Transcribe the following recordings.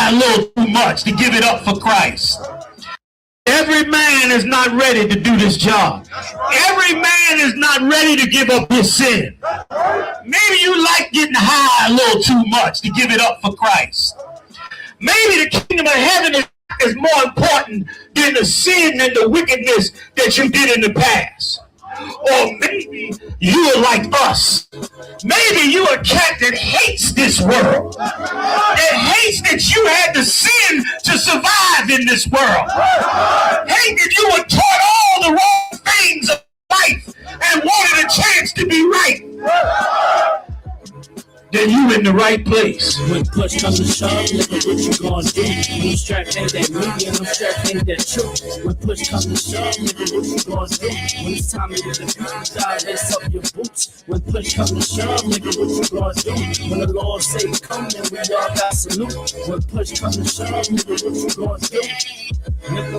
high a little too much to give it up for Christ. Every man is not ready to do this job. Every man is not ready to give up his sin. Maybe you like getting high a little too much to give it up for Christ. Maybe the kingdom of heaven is more important than the sin and the wickedness that you did in the past. Or maybe you are like us. Maybe you are a cat that hates this world. That hates that you had to sin to survive in this world. Hate that you were taught all the wrong things of life and wanted a chance to be right. Then you in the right place. When push comes to shove, look at what you gonna do. When strap ain't that me and I'm strap ain't that true. When push comes to shove, look at what you gonna do. When it's time to get the beat, die, lace up your boots. When push comes to shove, look at what you gonna do. When the Lord say come, then we all got salute. When push comes to shove, look at what you gonna do. Nigga,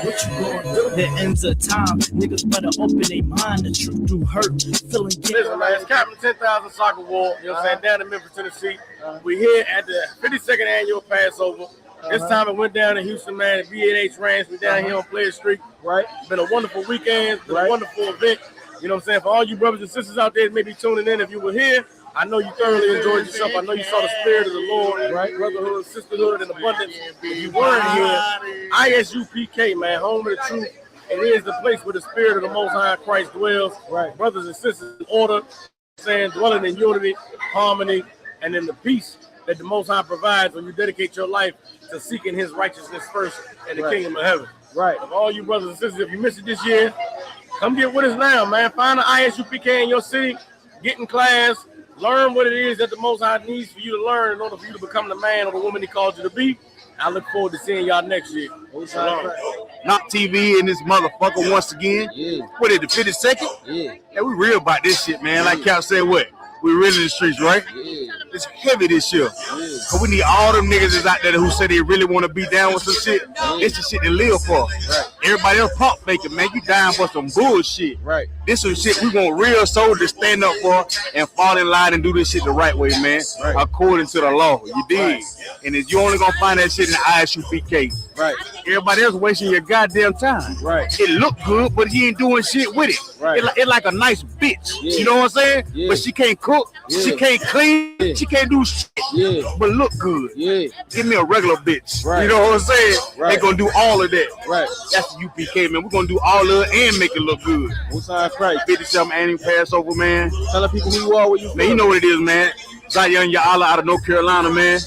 what you gonna do? There ends a time, niggas better open their mind. The truth do hurt, feeling guilty. Listen, man, it's Captain 10,000 Soccer War. You know what I'm saying? Down in Memphis, Tennessee. We're here at the 52nd annual Passover. This time it went down in Houston, man. At B&H Ranch. We're down here on Player Street. Right. It's been a wonderful weekend. It's been a wonderful event. You know what I'm saying? For all you brothers and sisters out there that may be tuning in, if you were here, I know you thoroughly enjoyed yourself. I know you saw the spirit of the Lord, right? Brotherhood, sisterhood, and abundance. If you weren't here, ISUPK, man, home of the truth. It is the place where the spirit of the Most High Christ dwells. Right. Brothers and sisters in order, saying dwelling in unity, harmony, and in the peace that the Most High provides when you dedicate your life to seeking His righteousness first in the kingdom of heaven. Right. Of all you brothers and sisters, if you missed it this year, come get with us now, man. Find an ISUPK in your city, get in class, learn what it is that the Most High needs for you to learn in order for you to become the man or the woman He called you to be. I look forward to seeing y'all next year. Knock TV in this motherfucker once again. Yeah. What is it, the 52nd? Yeah. Yeah, we real about this shit, man. Like Cap said, what? We really in the streets, right? Yeah. It's heavy this year. Yeah. Cause we need all them niggas that's out there who say they really want to be down with some shit. Yeah. It's the shit they live for. Right. Everybody else pump faking, man. You dying for some bullshit. Right. This is shit we want real soldiers to stand up for and fall in line and do this shit the right way, man. Right. According to the law. You dig? Right. And if you only gonna find that shit in the ISUPK. Right. Everybody else wasting your goddamn time. Right. It look good, but he ain't doing shit with it. Right. It like a nice bitch. Yeah. You know what I'm saying? Yeah. But she can't cook. Yeah. She can't clean. Yeah. She can't do shit. Yeah. But look good. Yeah. Give me a regular bitch. Right. You know what I'm saying? Right. They gonna do all of that. Right. That's the UPK, man. We're gonna do all of it and make it look good. What's our price? 57 annual Passover, man. Tell the people who you are, what you feel. Man, you know what it is, man. Zion Ya'ala out of North Carolina, man.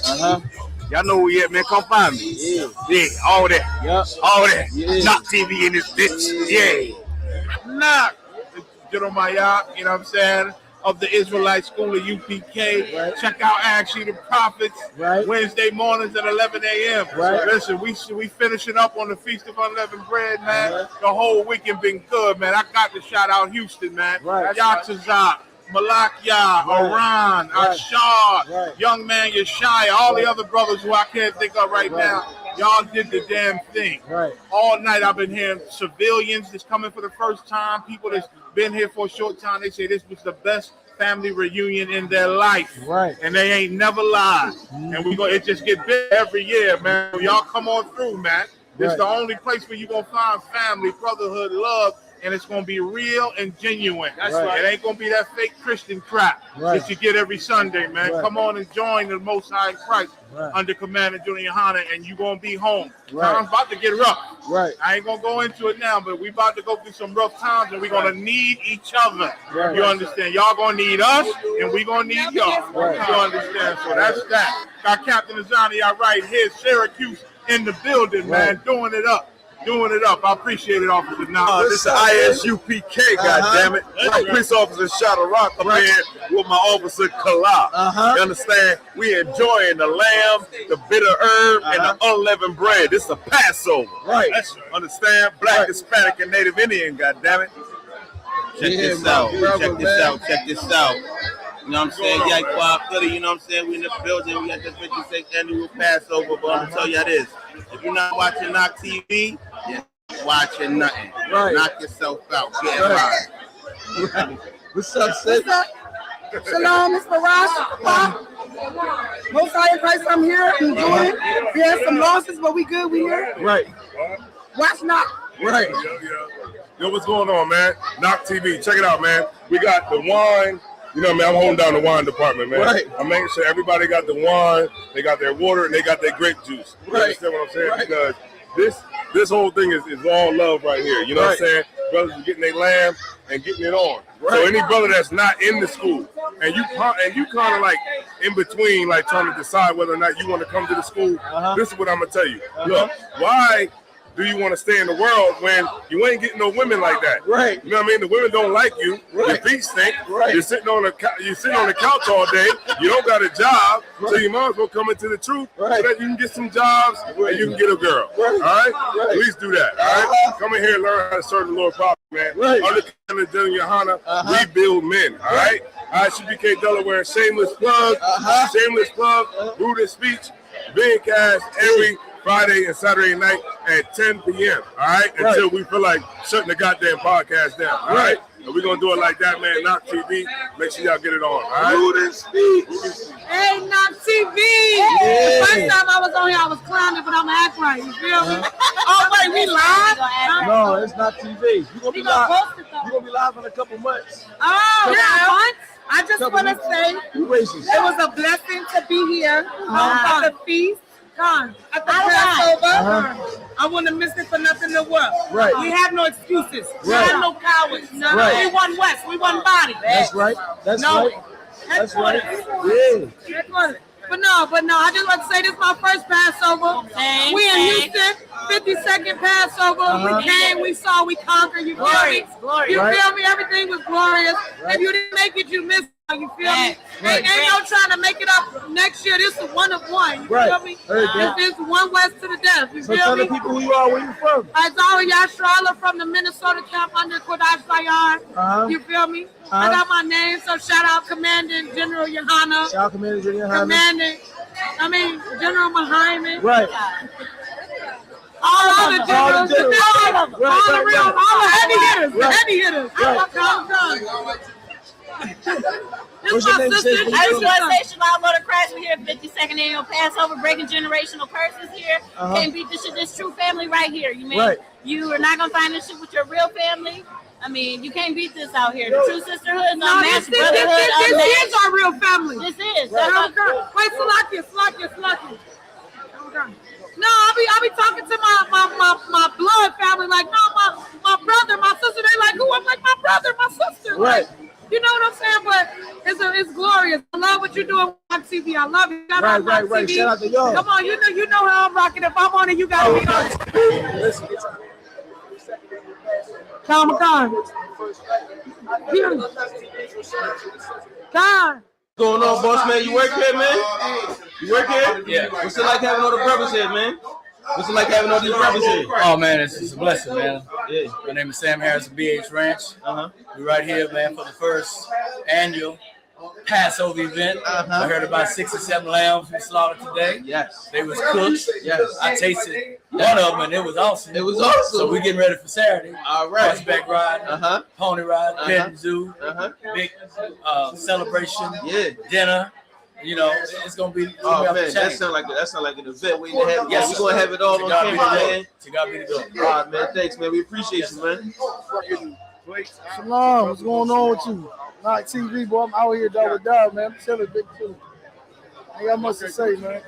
Y'all know where we at, man. Come find me. Yeah. Yeah, all that. Yep. All that. Yeah. Knock TV in this bitch. Yeah. Knock. Jeremiah, you know what I'm saying? Of the Israelite School of UPK. Right. Check out Actually the Prophets. Right. Wednesday mornings at 11 a.m. Right. So listen, we finishing up on the Feast of Unleavened Bread, man. Right. The whole weekend been good, man. I got to shout out Houston, man. Right. Yatazak. Malakia, Oran, Ashard, Young Man Yeshaya, all the other brothers who I can't think of right now. Y'all did the damn thing. Right. All night I've been hearing civilians that's coming for the first time, people that's been here for a short time. They say this was the best family reunion in their life. Right. And they ain't never lied. And it just get big every year, man. Y'all come on through, man. This is the only place where you're going to find family, brotherhood, love, and it's going to be real and genuine. That's right. It ain't going to be that fake Christian crap that you get every Sunday, man. Come on and join the Most High in Christ under Commander Junior Hanna, and you're going to be home. Time's about to get rough. Right. I ain't going to go into it now, but we about to go through some rough times, and we're going to need each other. You understand? Y'all going to need us, and we going to need y'all. You understand? So that's that. Got Captain Azani right here, Syracuse in the building, man, doing it up. I appreciate it, Officer. Now, this is ISUPK, goddammit. Police Officer Shot a Rock up here with my officer Kala. You understand? We enjoying the lamb, the bitter herb, and the unleavened bread. This is a Passover. Right. Understand? Black, Hispanic, and Native Indian, goddammit. Check this out. Check this out. You know what I'm saying? Yeah, 5:30, you know what I'm saying? We in the building. We got the 56th annual Passover. But I'm going to tell you this. If you're not watching Knock TV, you're watching nothing. Right. Knock yourself out. Get right. What's up, sis? Shalom, Mr. Ross. Most High in Christ, I'm here enjoying. We had some losses, but we good. We here. Right. Watch not. Right. Yo, what's going on, man? Knock TV. Check it out, man. We got the wine. You know what I mean? I'm holding down the wine department, man. Right. I'm making sure everybody got the wine, they got their water, and they got their grape juice. You understand what I'm saying? Right. Because this whole thing is all love right here. You know what I'm saying? Brothers are getting their lamb and getting it on. So any brother that's not in the school and you kind of like in between, like trying to decide whether or not you want to come to the school, this is what I'm gonna tell you. Look, why do you want to stay in the world when you ain't getting no women like that? Right. You know what I mean? The women don't like you. Right. Your feet stink. Right. You're sitting on the couch all day. You don't got a job, so you might as well come into the truth so that you can get some jobs and you can get a girl. All right? Please do that. All right? Come in here and learn how to serve the Lord properly, man. Under the General Yohana, we build men. All right? ISUPK Delaware, shameless plug. Shameless plug. Rude speech. Being cast every Friday and Saturday night at 10 p.m. All right? Until we feel like shutting the goddamn podcast down. All right? And we're going to do it like that, man. Knock TV. Make sure y'all get it on. All right? Rude and speech. Hey, Knock TV. Yeah. The first time I was on here, I was clowning, but I'm act right. You feel me? Oh, wait, we live? No, it's not TV. You're going to be live. You're going to be live in a couple months. Oh, yeah. I just want to say You racist. it was a blessing to be here at the feast. At the Passover. I wouldn't have missed it for nothing in the world. Right. We have no excuses. We Right. have no cowards. Right. We won West. We won body. That's right. That's No. right. That's right. Yeah. Headquarters. But no, I just want to say this is my first Passover. We in Houston, 52nd Passover. We came, we saw, we conquered. You feel me? You feel me? Everything was glorious. If you didn't make it, you missed it. You feel me? Ain't no trying to make it up next year. This is one of one. You feel me? It's one West to the death. You So feel tell me? the people who you are, where you from. Isaiah Yashrala from the Minnesota camp under Kodash Sayan. You feel me? I got my name, so shout out Commandant General Yohana. Shout out Commander General Yohana. General Muhammad. Right. All the generals, all the real, all the heavy hitters, the Right. heavy hitters. Right. What's your name, sis? I just want to say Shalom Brother Christ. We're here at 52nd Annual Passover, breaking generational curses here. Can't beat this shit. This true family right here. You mean you are not gonna find this shit with your real family? I mean, you can't beat this out here. The true sisterhood is unmatched. Brotherhood This is our real family. This is. Wait, Salakia. No, I'll be talking to my blood family like, no, my brother, my sister. They like, who? I'm like, my brother, my sister. Right. You know what I'm saying? But it's glorious. I love what you're doing on TV. I love it. Right. Shout out to y'all. Come on, you know how I'm rocking. If I'm on it, you gotta be on it. Listen. God. What's going on, boss man? You work here, man? You work here? Yeah. What's it like having all the brothers here, man? What's it like having all these brothers here? Oh man, it's a blessing, man. Yeah. My name is Sam Harris of BH Ranch. We're right here, man, for the first annual Passover event. I heard about 6 or 7 lambs we slaughtered today. Yes. They was cooked. Yes. I tasted one of them and it was awesome. It was awesome. So we're getting ready for Saturday. All right. Horseback ride, pony ride, petting zoo, big celebration, dinner. You know, it's gonna be. Oh man, that sound like an event waiting to happen. Yes, we're gonna have it all on camera, man. To God be the glory. All right, man. Thanks, man. We appreciate you, man. Shalom, what's going on with you? Knock TV, boy. I'm out here double down, man. I'm chilling, big chilling. I got much to say, man.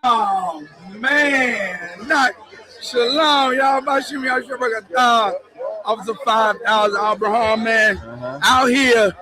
Oh man, not shalom, y'all. Bashimi Officer 5000 Abraham, man. Out here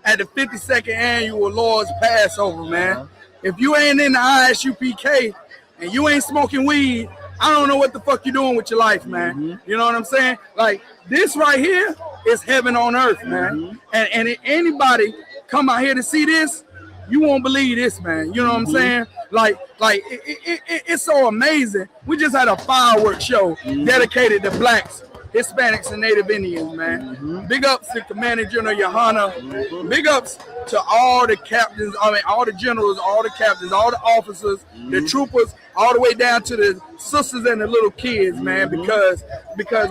at the 52nd annual Lord's Passover, man. If you ain't in the ISUPK and you ain't smoking weed, I don't know what the fuck you doing with your life, man. You know what I'm saying? Like this right here is heaven on earth, man. And if anybody come out here to see this, you won't believe this, man. You know what I'm saying? Like it's so amazing. We just had a fireworks show dedicated to blacks Hispanics and Native Indians, man. Big ups to Commander General Yohana. Big ups to all the captains, all the generals, all the captains, all the officers, the troopers, all the way down to the sisters and the little kids, man, because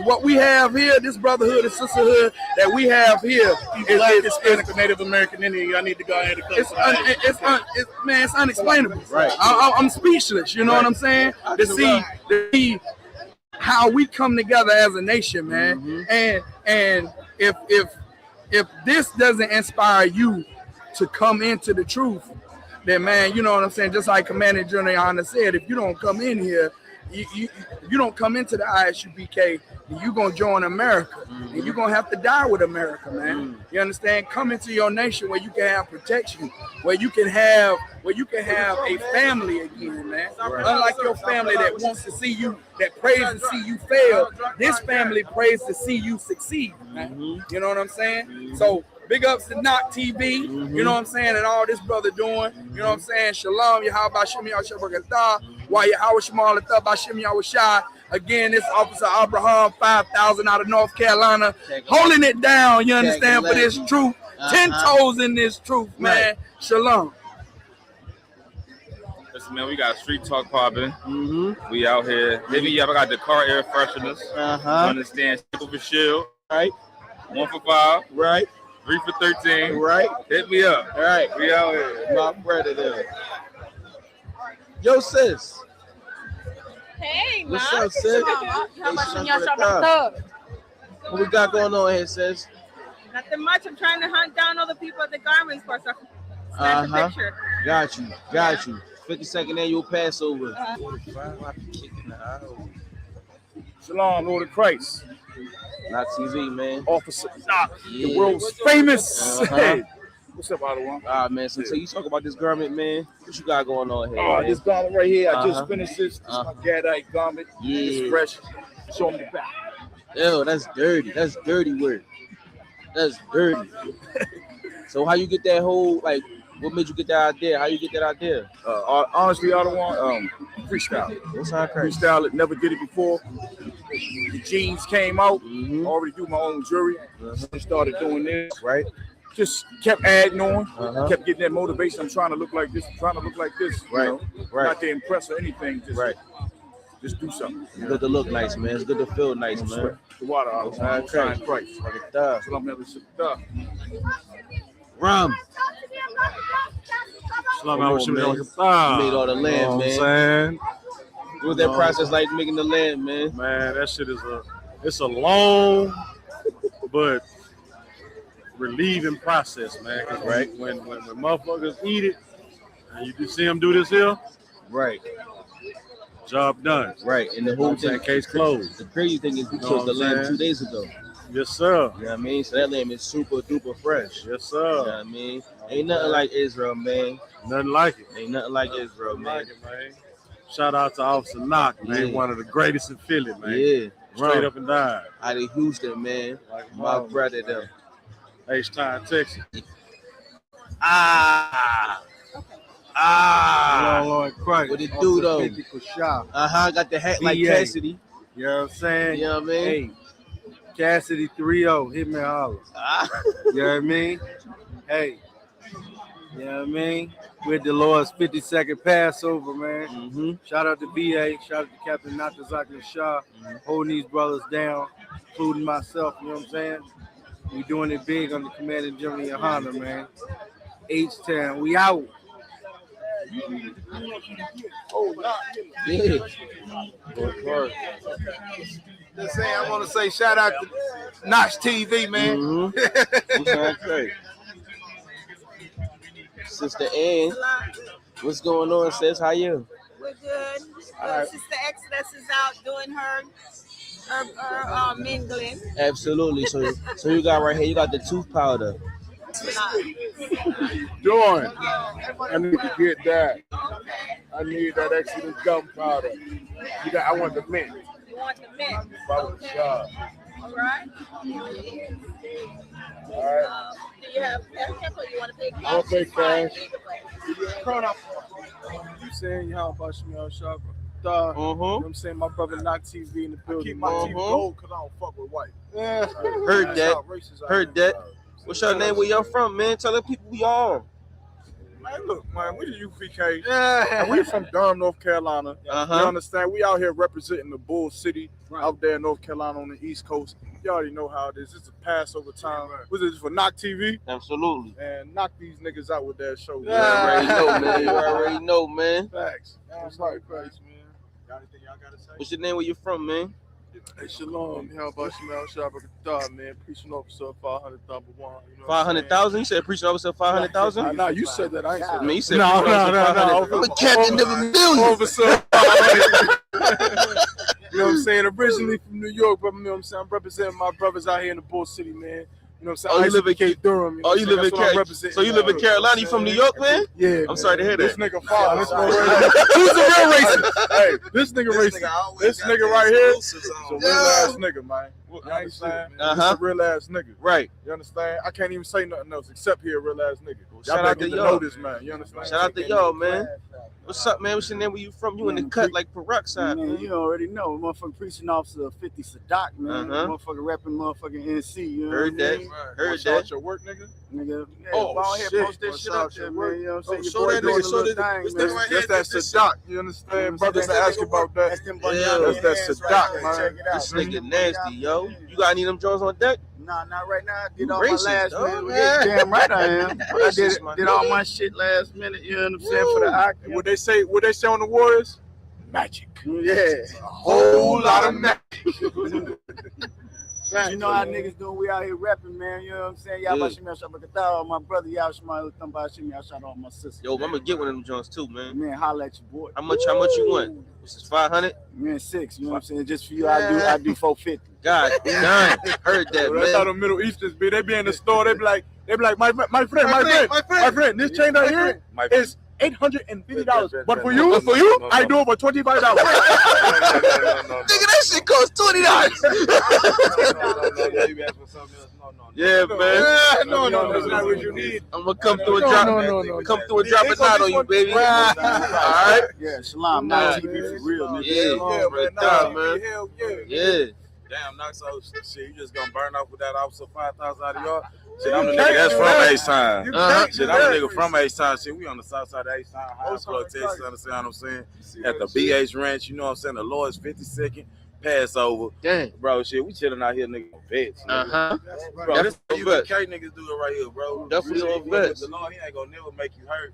what we have here, this brotherhood and sisterhood that we have here, Hispanic, Native American Indian. I need to go ahead and it's unexplainable. Right. I'm speechless. You know what I'm saying? To see how we come together as a nation, man. And if this doesn't inspire you to come into the truth, then, man, you know what I'm saying? Just like Commander General Yohana said, if you don't come in here, you don't come into the ISUPK, you're going to join America. And you're going to have to die with America, man. You understand? Come into your nation where you can have protection, where you can have a family again, man. Unlike your family that wants to see you, that prays to see you fail, this family prays to see you succeed, man. You know what I'm saying? So big ups to Knock TV, you know what I'm saying, and all this brother doing, you know what I'm saying? Shalom, Yahweh Shem Yahweh Why Yahweh Shemal Bashim Yahweh. Again, this Officer Abraham 5000 out of North Carolina, holding it down, you understand, for this truth. 10 toes in this truth, man. Shalom. Listen, man, we got street talk popping. We out here. Maybe y'all got the car air fresheners. You understand? Simple for shield. Right. 1 for 5. Right. 3 for 13. Right. Hit me up. All right. We out here. My brother there. Yo, sis. Hey, What's Ma. up, sis? What we got going on here, sis? Nothing much. I'm trying to hunt down all the people at the garment store so I can snap a picture. Got you. 52nd annual Passover. Shalom, Lord of Christ. Not TV, man. Officer Knock, the world's famous. Hey, what's up, Ottawa? Man, so you talk about this garment, man. What you got going on here? Man? This garment right here, I just finished this. This is my Gadite garment. It's fresh. Show me the back. Ew, that's dirty. That's dirty work. That's dirty. So how you get that whole, like, what made you get that idea? How you get that idea? Honestly, Ottawa, freestyle. What's that crazy? Freestyle, never did it before. The jeans came out. Already do my own jewelry. Started doing this. Right. Just kept adding on. Kept getting that motivation. I'm trying to look like this. Right. You know? Right. Not to impress or anything. Just do something. It's good to look nice, man. It's good to feel nice, man. The water out. Time price. Rum. Shalom, man. You made all the land, man. What was that process like making the land, man? Man, that shit it's a long but relieving process, man. Right? When motherfuckers eat it and you just see them do this here, right? Job done. Right. And the whole thing, case closed. The crazy thing is we killed the lamb 2 days ago. Yes, sir. You know what I mean? So that lamb is super duper fresh. Yes, sir. You know what I mean? Ain't nothing like Israel, man. Nothing like it. Ain't nothing like Israel, man. Shout out to Officer Knock, man. One of the greatest in Philly, man. Yeah. Straight up and down. Out of Houston, man. My brother, them. H-Town, Texas. Lord Christ. What it do, though? Got the hat like Cassidy. You know what I'm saying? You know what I mean? Hey, Cassidy 3-0, hit me holler. You know what I mean? Hey, you know what I mean? With the Lord's 52nd Passover, man. Shout out to BA, shout out to Captain Natazaki Shah, holding these brothers down, including myself, you know what I'm saying? We doing it big under Commander General Yohana, man. H-Town, we out. Yeah. Just saying, I want to say shout out to Notch TV, man. Sister Ann, what's going on, sis? How you? We're good. Sister Exodus is out doing her mingling. Absolutely. So you got right here, you got the tooth powder. Dawn, I need to get that. I need that Exodus gunpowder. I want the mint. You want the mint? Okay. All right. Do you have cash or you want to pay cash? I'll pay cash. You saying how about Shemel Shopper? You know what I'm saying? My brother Knock TV in the building. Keep my TV gold because I don't fuck with white. Yeah. Heard that. Heard that. What's your name? Where y'all from, man? Tell the people we on. Man, look, man, we the UPK. And we from Durham, North Carolina. You understand? We out here representing the Bull City out there in North Carolina on the East Coast. You already know how it is. It's a Passover time. Was it for Knock TV? Absolutely. And knock these niggas out with that show. You already know, man. You already know, man. Facts. That's right, facts, man. Got anything y'all gotta say? What's your name? Where you from, man? Hey, shalom. How about Shemel Shabbat, man? Preaching officer 500,000. 500,000? You said preaching officer 500,000? No, you said that. I ain't said that. I mean, you said no. I'm a captain of a million. Officer 500. You know what I'm saying? Originally from New York, but you know what I'm saying? I'm representing my brothers out here in the Bull City, man. You know what I'm saying? Oh, you live in Cape Durham. Oh, you live in Carolina. So you live in Carolina? You from New York, man? Yeah. I'm sorry to hear This that. nigga father. Who's the real racist? Hey, this nigga racist. This nigga right here is a real ass nigga, man. You understand? He's a real ass nigga. Right. You understand? I can't even say nothing else except he a real ass nigga. Shout Y'all out better to get to y'all. know this, man. You understand? Shout out to y'all, man. What's up, man? What's your name? Where you from? You in the cut like peroxide, Man, man. you already know. Motherfucking preaching officer 50 Sadak, man. Motherfucking rapping motherfucking NC. You know Heard what I that. mean? Heard Shout out that. your work, nigga. Nigga. Yeah, Oh, go ahead, shit. post that Shout shit out up there, your man. work. You know what I'm saying? Your Show boy that doing nigga, a show little that. thing, man. That's that Sadak. You understand? Brothers that ask about that. That's them That's that Sadak, man. Check it out. This nigga nasty, yo. You got any of them Jones on deck? Nah, not right now. I did You all racist, my last dog. minute. Yeah, damn right I am. I Racist, my did all nigga. my shit last minute. You know what I'm saying? For the act. What they say? What they say on the Warriors? Magic. Yeah. Whole lot of magic. You know how niggas doing? We out here rapping, man. You know what I'm saying? Y'all about Shemel Shabbat, my brother, y'all Shemel Shabbat, I shot all my sisters. Yo, I'm gonna get one of them Jones too, man. Man, holla at your boy. How much you want? This is 500? Man, 6. You know what I'm saying? Just for you, I do 450. God damn. Heard that, That's how man. the Middle Easterners be. They be in the store. They be like, my friend. This chain right here is $850. But for you, I do it for $25. Nigga, that shit costs $20. Yeah, man. No, that's not what you need. I'm gonna come through and drop. Come through and drop a knot on you, baby. All right. Yeah, Shalom. Not TV for real, nigga. Yeah, man. Yeah. Damn, Knox, so shit, you just gonna burn off with that officer 5,000 out of y'all? Shit, I'm the nigga that's from H-Town. Shit, I'm the nigga from H-Town. Shit, we on the south side of H-Town, High Texas, understand what I'm saying? At the BH Ranch, you know what I'm saying? The Lord's 52nd Passover. Dang. Bro, shit, we chilling out here, nigga, on vets. Bro, this UPK niggas do it right here, bro. Definitely on vets. The Lord, he ain't gonna never make you hurt.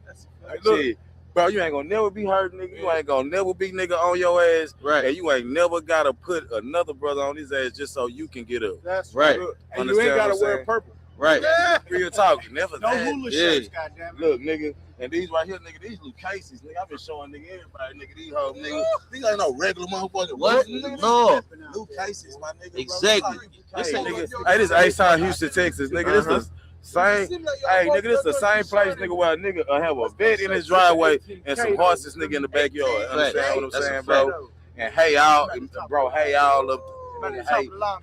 Shit. Bro, you ain't gonna never be hurt, nigga. You ain't gonna never be nigga on your ass. Right. And you ain't never gotta put another brother on his ass just so you can get up. That's right. And you ain't gotta wear purple. Right. Real talk. Never No that. hula shirts, goddamn. Look, nigga, and these right here, nigga, these Luke Cases, nigga. I've been showing nigga everybody, nigga, these hoes, nigga. These ain't no regular motherfucker. What? No. Luke Cases, my nigga. Exactly. This ain't nigga. Hey, this H-Town, Houston, Texas, nigga. This the same. Hey, nigga, this the same place, nigga, where a nigga have a bed in his driveway and some horses, nigga, in the backyard. Understand what I'm saying, bro? And hey, y'all, bro, hey, y'all up.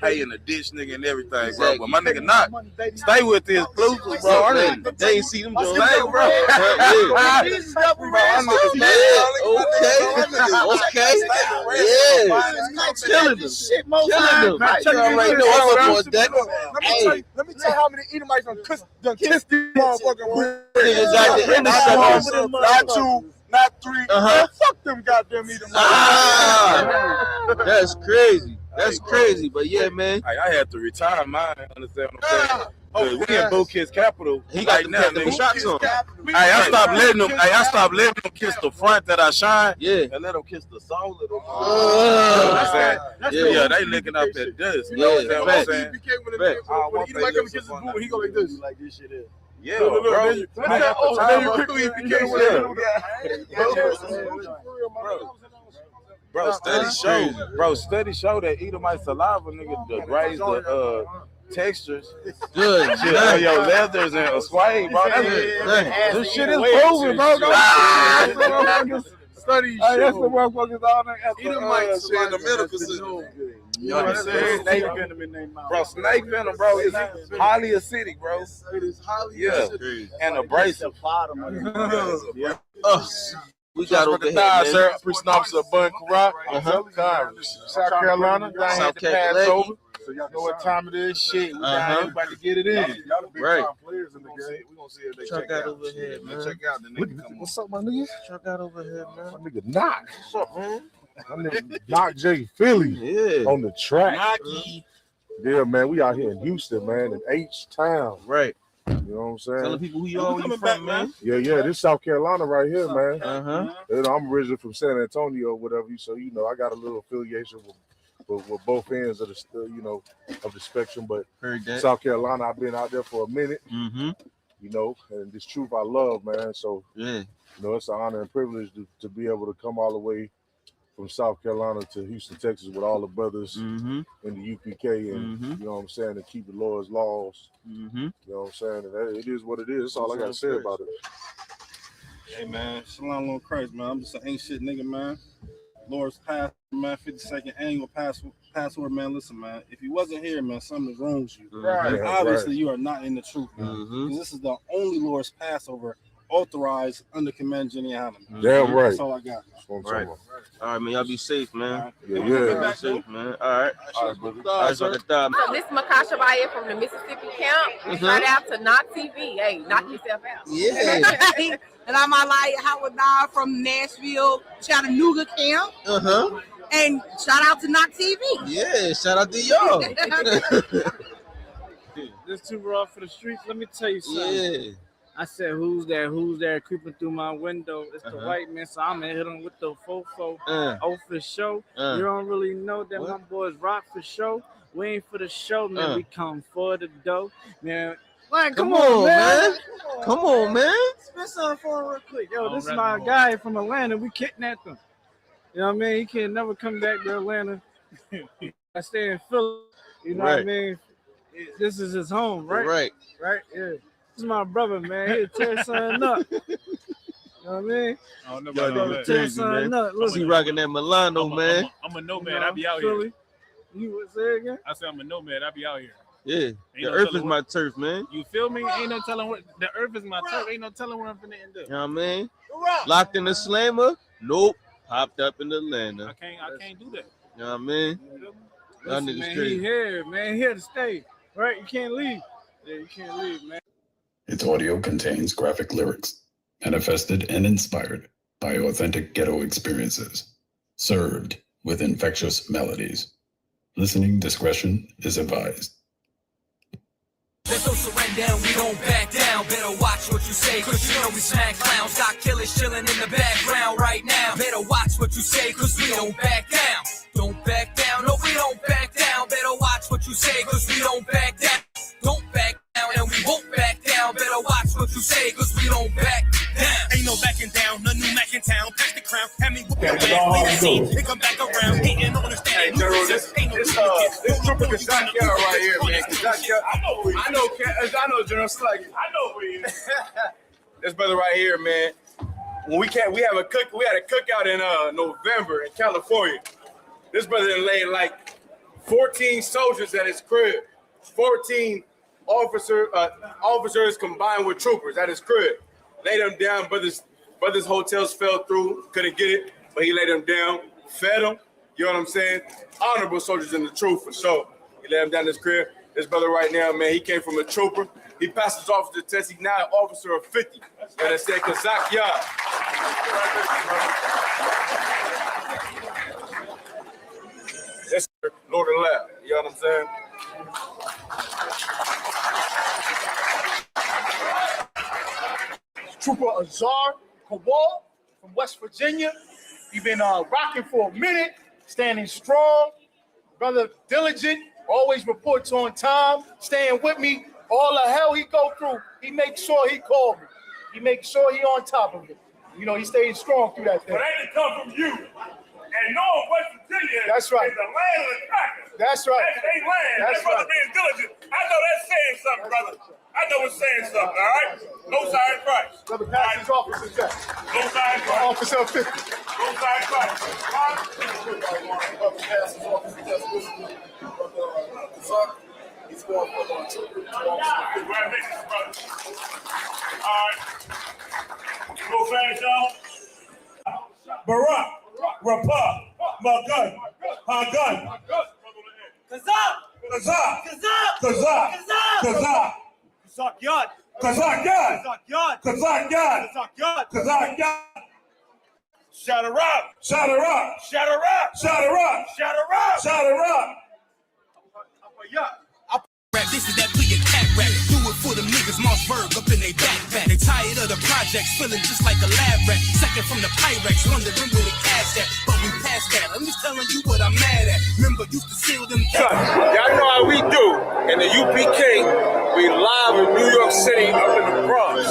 Hey, in the ditch, nigga, and everything, bro. But my nigga not. Stay with this exclusive, bro. They ain't see them Jones. Stay, bro. Okay. Yeah. Killing them. Killing them. Already know I'm on deck. Hey. Let me tell you how many Edomites done kissed these motherfucking Niggas got the interceptors. Not 2, not 3. Man, fuck them goddamn Edomites. That's crazy. That's crazy. But yeah, man. I had to retire mine. Understand what I'm saying? We in Bo Kids Capital. He got right now, the shots on. Hey, I stopped letting them. Hey, I stopped letting them kiss the front that I shine. Yeah. And let them kiss the soul of them. Yeah, they licking up that dust. You know what I'm saying? When Edomite come kiss his boo, he go like this. Like this shit is. Yeah, bro. Then you quickly became Bro, study show that Edomite saliva, nigga, degrades the textures. Good. Shit, on your leathers and suede, bro. This shit is proven, bro. Study show. That's the motherfuckers all there. Edomites in the medical system. You know what I'm saying? Snake venom in their mouth. Bro, snake venom, bro, is highly acidic, bro. It is highly acidic. And abrasive. Bottom of it. Oh, We got over here, man. man. Prison Officer Bud Carrot. South Carolina, down here at the Passover. So y'all know what time it is. Shit, we down here about to get it in. Y'all the big time players in the game. We gonna see if they check out over here, man. Check out the nigga. What's up, my nigga? Check out over here, man. My nigga Knock. What's up, man? My nigga Knock J Philly on the track. Yeah, man, we out here in Houston, man, in H-Town. Right. You know what I'm saying? Tell the people who you are, where you from, man. Yeah, this South Carolina right here, man. Uh-huh. You know, I'm originally from San Antonio, whatever. So, you know, I got a little affiliation with both ends of the, of the spectrum. But South Carolina, I've been out there for a minute. Mm-hmm. You know, and this truth I love, man. So, yeah, you know, it's an honor and privilege to be able to come all the way from South Carolina to Houston, Texas, with all the brothers in the UPK, and you know what I'm saying, to keep the Lord's laws. You know what I'm saying, and it is what it is. That's all I gotta say about it. Hey man, shalom Lord Christ, man. I'm just an ain't shit nigga, man. Lord's Passover, man, 52nd annual Passover, man. Listen, man, if you wasn't here, man, something's wrong with you. Right. Obviously, you are not in the truth, man. Because this is the only Lord's Passover authorized under Command Jenny Allen. Damn right. That's all I got. Right. All right, man. Y'all be safe, man. Yeah. Be safe, man. All right. All right, So this is Makasha Baye from the Mississippi camp. Shout out to Knock TV. Hey, knock yourself out. Yeah. And I'm Alaya Howard from Nashville, Chattanooga camp. And shout out to Knock TV. Yeah, shout out to y'all. This too raw for the streets. Let me tell you something. Yeah. I said, who's there creeping through my window? It's the white man, so I'm gonna hit him with the fofo. Oh, for show. You don't really know that my boys rock for show. We ain't for the show, man. We come for the dough, man. Man, come on, man. Come on, man. Spit something for him real quick. Yo, this is my guy from Atlanta. We kidnapped him. You know what I mean? He can never come back to Atlanta. I stay in Philly. You know what I mean? This is his home, right? Right, yeah. This is my brother, man. He'll tear something up. You know what I mean? I don't know about that. Tear something up. Listen, he rocking that Milano, man. I'm a nomad. I be out here. You would say again? I said I'm a nomad. I be out here. Yeah, the earth is my turf, man. You feel me? Ain't no telling what the earth is my turf. Ain't no telling what I'm finna end up. You know what I mean? Locked in the slammer? Nope. Popped up in the Atlanta. I can't do that. You know what I mean? Y'all niggas man, crazy. He here, man. Here to stay. Right? You can't leave. Yeah, you can't leave, man. Its audio contains graphic lyrics, manifested and inspired by authentic ghetto experiences, served with infectious melodies. Listening discretion is advised. There's no surrender and we don't back down. Better watch what you say, cause you know we smack clowns. Got killers chilling in the background right now. Better watch what you say, cause we don't back down. Don't back down, no we don't back down. Better watch what you say, cause we don't back down. Don't back down and we won't back down. Better watch what you say, cause we don't back down. Ain't no backing down, no new Mac in town. Pass the crown, have me whoop your ass, leave the scene. They come back around, hating on the stand. Hey, General, this Trooper Kazak right here, man. I know General Sluggy. I know who he is. This brother right here, man. When we had a cookout in November in California. This brother laid like 14 soldiers at his crib. 14 officers combined with troopers at his crib. Laid them down. Brothers hotels fell through. Couldn't get it, but he laid them down. Fed them. You know what I'm saying? Honorable soldiers in the truth for sure. He laid them down his crib. This brother right now, man, he came from a trooper. He passed his officer test. He's now an officer of 50. And I said, Kazak Yard. That's Lord of Lab. You know what I'm saying? Trooper Azar Kowal from West Virginia. He's been rocking for a minute, standing strong. Brother diligent, always reports on time, staying with me. All the hell he go through, he makes sure he called me. He makes sure he on top of it. You know, he stays strong through that thing. But ain't it come from you? And knowing West Virginia That's right. is the land of the crackers. That's right. That's their land. That's That's right. being diligent. I know that's saying something, brother. I know it's saying something, all right? No side price. Brother, pass his officer check. No side price. Officer 50. No side price. Brother, pass his officer check. He's going for the trooper. Congratulations, brother. All right. Go fast, y'all. Barack, Rapah, Magun, Hagun, Kazak, Kazak, Kazak, Kazak, Kazak, Kazak Yard, Kazak Yard, Kazak Yard, Kazak Yard. Shout her up, shout her up, shout her up, shout her up, shout her up, shout her up. This is that big cat rap. Do it for them niggas, Mossberg up in they backpack. They tired of the projects, feeling just like a lab rat. Second from the Pyrex, wondering where the cash at. But we passed that. I'm just telling you what I'm mad at. Remember, used to seal them. Y'all know how we do. In the UPK, we live in New York City, up in the Bronx.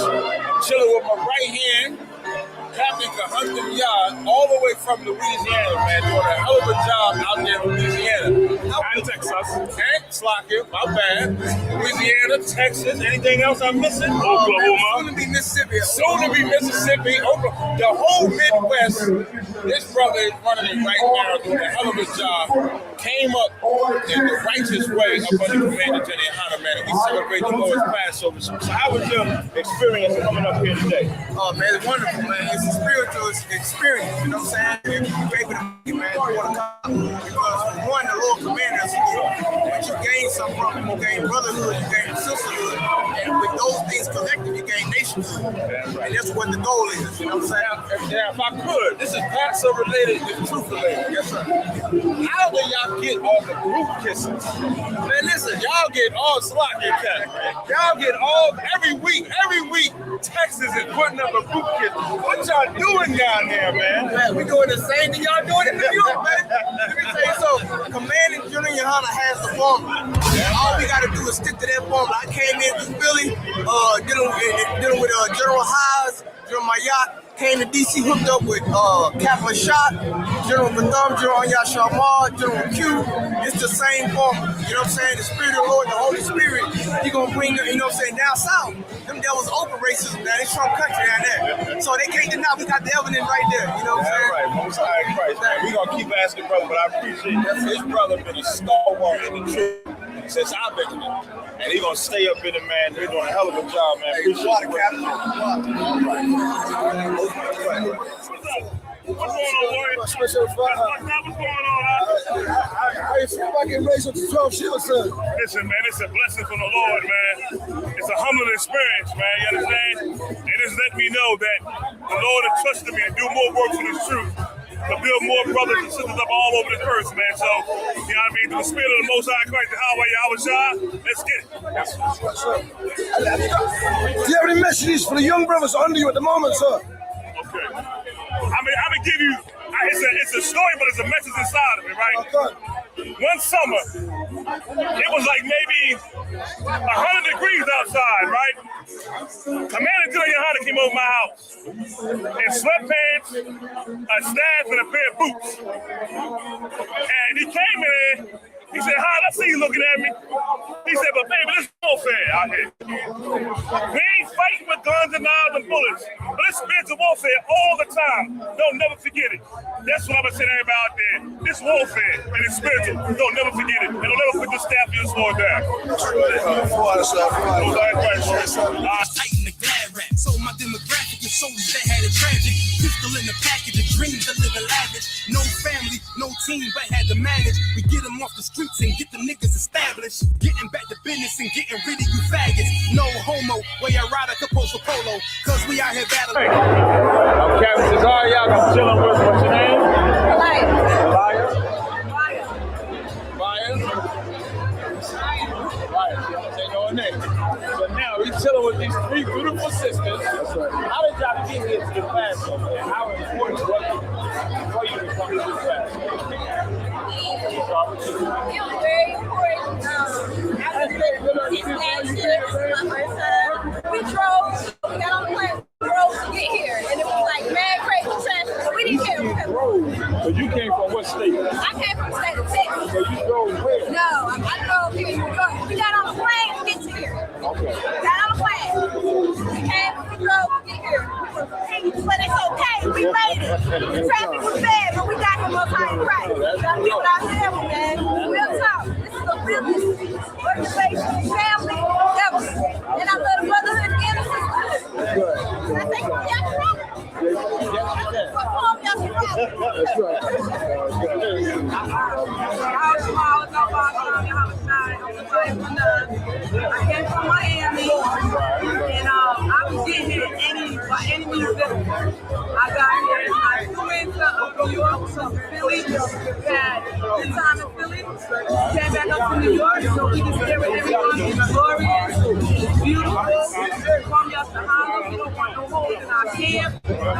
Chilling with my right hand, Captain Kahuntum Yard, all the way from Louisiana, man. Doing a hell of a job out there in Louisiana. And Texas. And Slocket, my bad. Louisiana, Texas. Anything else I'm missing? Oklahoma. Soon to be Mississippi. Soon to be Mississippi. The whole Midwest. This brother is running it right now, doing a hell of a job. Came up in the righteous way up under Commander Jenny Hunter, man. And we celebrate the Lord's Passover. So how was your experience coming up here today? Oh, man, it's wonderful, man. It's a spiritual experience, you know what I'm saying? You're able to, man, you want to come. Because one, the Lord commanded us to do. But you gain something from it. You gain brotherhood, you gain sisterhood. And with those things collected, you gain nationhood. And that's what the goal is, you know what I'm saying? Now, if I could, this is Passover related, it's truth related. Yes, sir. How do y'all get all the group kisses? Man, listen, y'all get all Slocket cat. Y'all get all, every week, Texas is putting up a group kiss. What y'all doing down there, man? We doing the same thing y'all doing in New York, man. Let me tell you something. Commanding Junior Hunter has the formula. All we got to do is stick to that formula. I came in through Philly, dealing with General Haas, General Mayat. Came to DC, hooked up with Kaplan Shot, General Batham, General Yashamar, General Q. It's the same formula. You know what I'm saying? The Spirit of the Lord, the Holy Spirit, He gonna bring them, you know what I'm saying, down south. Them devils open racism, man. They Trump country down there. So they can't deny we got the evidence right there. You know what I'm saying? Right, Most High Christ, man. We gonna keep asking brother, but I appreciate that. His brother been a stalwart in the truth since I've been in it. And he gonna stay up in it, man. We're doing a hell of a job, man. Appreciate it, Captain. What's going on, Warrior? What's going on, How you feel about getting raised up to 12 shields, sir? Listen, man, it's a blessing from the Lord, man. It's a humbling experience, man. You understand? And it's let me know that the Lord has trusted me to do more work for this truth, to build more brothers and sisters up all over the earth, man. So, you know what I mean? Through the Spirit of the Most High Christ, the Yahweh, let's get it. Do you have any messages for the young brothers under you at the moment, sir? Okay. I'm gonna give you, it's a story, but it's a message inside of it, right? One summer, it was like maybe 100 degrees outside, right? Commander General Hunter came over my house in sweatpants, a staff, and a pair of boots. And he came in there. He said, "Hi, I see you looking at me." He said, "But baby, this is warfare out here. We ain't fighting with guns and knives and bullets, but it's spiritual warfare all the time. Don't never forget it." That's what I'm gonna say to everybody out there. This warfare and it's spiritual. Don't never forget it. And don't never put your staff and your sword down. Tighten the glad wrap. So my demographic is soldiers that had it tragic. Pistol in the package, a dream to live a lavish. No family, no team, but had to manage. We get them off the streets and get the niggas established. Getting back to business and getting rid of you faggots. No homo, where you ride a Caposo Polo. Cause we out here battling. I'm Captain Cesar, y'all I'm chilling with, what's your name? Elias. Say no name. So now we chilling with these three beautiful sisters. How did y'all get here to the Passover? And how important was it for you to come to this Passover? It was very important. We drove, we got on the plane, we drove to get here, and it was like mad crazy traffic, so we didn't care. So you came from what state? I came from the state of Texas. So you drove where? No, I drove here. We got on the plane to get to here. Okay. Got on the plane. We came, we drove to get here. But it's okay, we made it. The traffic was bad, but we got here most high in Christ. We got to be with our family, man. Real talk. This is a business, organization, family, government. And I love the brotherhood and the sisterhood. I think y'all can. That's right. I came from Miami, and I was getting here by any means necessary. I got here and I flew into New York, to Philly, had good time in Philly, came back up to New York so we can stay with everyone. It's glorious, beautiful. Come up to Harlem, we don't want no holes in our camp.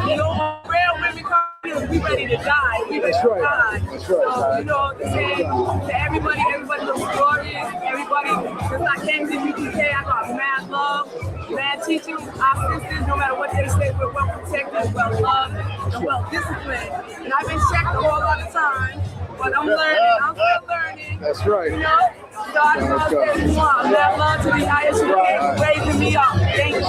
You know, real women come here, we ready to die. We ready to die. So, you know, to say to everybody looks glorious. Everybody, since I came to UPK, I got mad love, mad teachers, our sisters, no matter what they say, we're well protected, well loved, and well disciplined. And I've been checked a whole lot of time, but I'm learning, I'm still learning. That's right. You know? So I just want to say everyone, mad love to the ISUPK for raising me up. Thank you.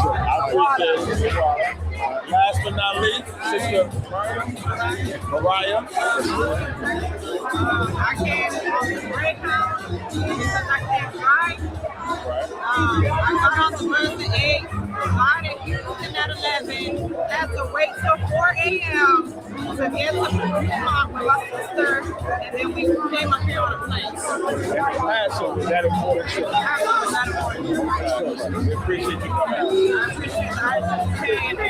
Last but not least, Sister Mariah. I can't break out because I can't drive. I got on the bus at 8, arrived at Houston at 11, had to wait till 4 a.m. to get to Fremont with my sister, and then we came up here on a plane. Passover, that important trip. We appreciate you coming out. I appreciate the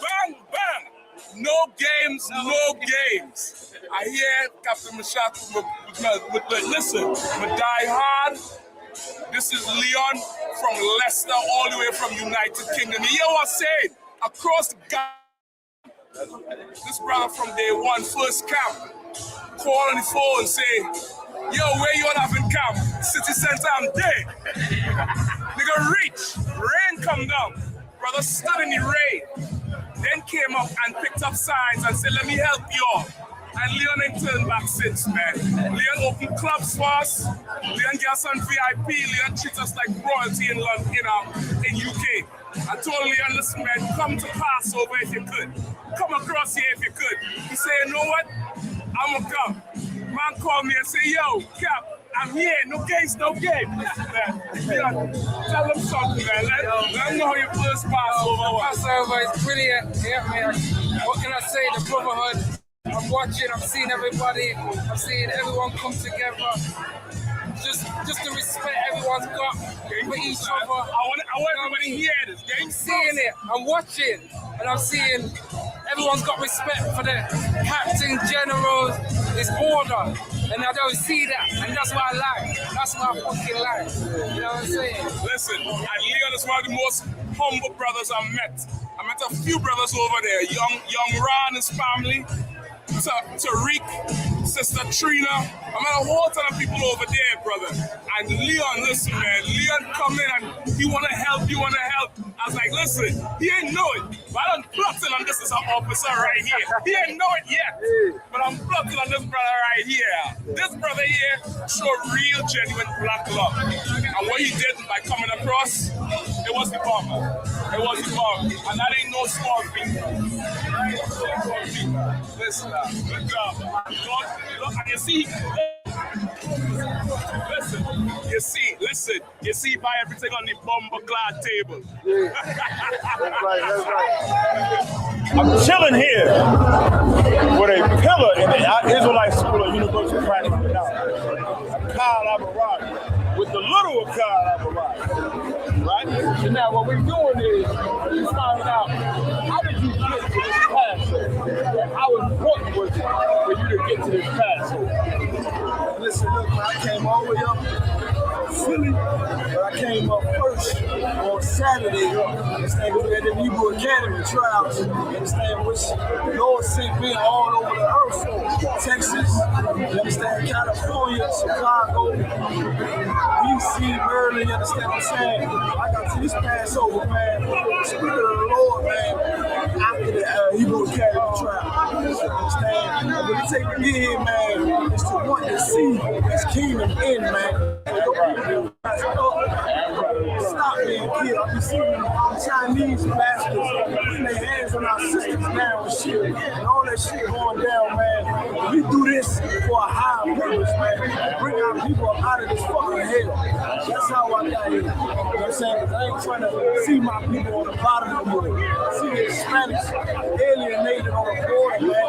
Bang, bang! No games. I hear Captain Mashaka listen, we die hard. This is Leon from Leicester, all the way from United Kingdom. You hear what I'm saying? Across the gap. This brother from day one, first camp, call on the phone and say, yo, where you all have in camp? City Center, I'm dead. Nigga reach, rain come down. Brother stood in the rain. Then came up and picked up signs and said, let me help you all. And Leon ain't turned back since, man. Leon opened clubs for us. Leon gave us on VIP. Leon treats us like royalty in London, in UK. I told Leon, listen, man, come to Passover if you could. Come across here if you could. He said, you know what? I'm gonna come. Man called me and said, yo, Cap, I'm here. No games, no game. Listen, man. Leon, tell them something, man. Let them know how your first Passover was. Passover is brilliant. Yeah, man. What can I say? The brotherhood. I'm watching, I'm seeing everybody, I'm seeing everyone come together. Just the respect everyone's got for each other. I want everybody here. I'm seeing it, I'm watching, and I'm seeing everyone's got respect for the captain, generals, this order. And I don't see that, and that's what I like. That's what I fucking like. You know what I'm saying? Listen, and Leon is one of the most humble brothers I met. I met a few brothers over there, young Ron and his family. Tariq, Sister Trina. I met a whole ton of people over there, brother. And Leon, listen, man. Leon come in and he want to help. I was like, listen, he ain't know it. But I'm plotting on this as an officer right here. He ain't know it yet. But I'm plotting on this brother right here. This brother here showed real, genuine black love. And what he did by coming across, it was the bomb. It was the bomb. And that ain't no small feat. Listen, good job. Look, and you see, listen, you see by everything on the bomber clad table. Yeah. That's right. I'm chilling here with a pillar in the Israelite School of Universal Practical Knowledge, Kyle Abarad, with the little of Kyle Abarad, right? So now what we're doing is we're finding out, how did you get to this Passover? How important was it for you to get to this Passover? Listen, look, man, I came all the way up Philly, but I came up first on Saturday. Understand? We had the Hebrew Academy trials. Understand? Which Lord sent me all over the earth. Texas, you understand? California, Chicago, DC, Maryland. You understand what I'm saying? I got to this Passover, man. The Spirit of the Lord, man. After the Hebrew Academy trial. You understand? But it take to get here, man, is to want to see His kingdom in, man. Stop being killed. I be seeing Chinese bastards putting their hands on our sisters now and shit, and all that shit going down, man. We do this for a higher purpose, man. Bring our people up out of this fucking hell. That's how I got here. You know what I'm saying? 'Cause I ain't trying to see my people on the bottom no more. See the Hispanics alienated on the border, man.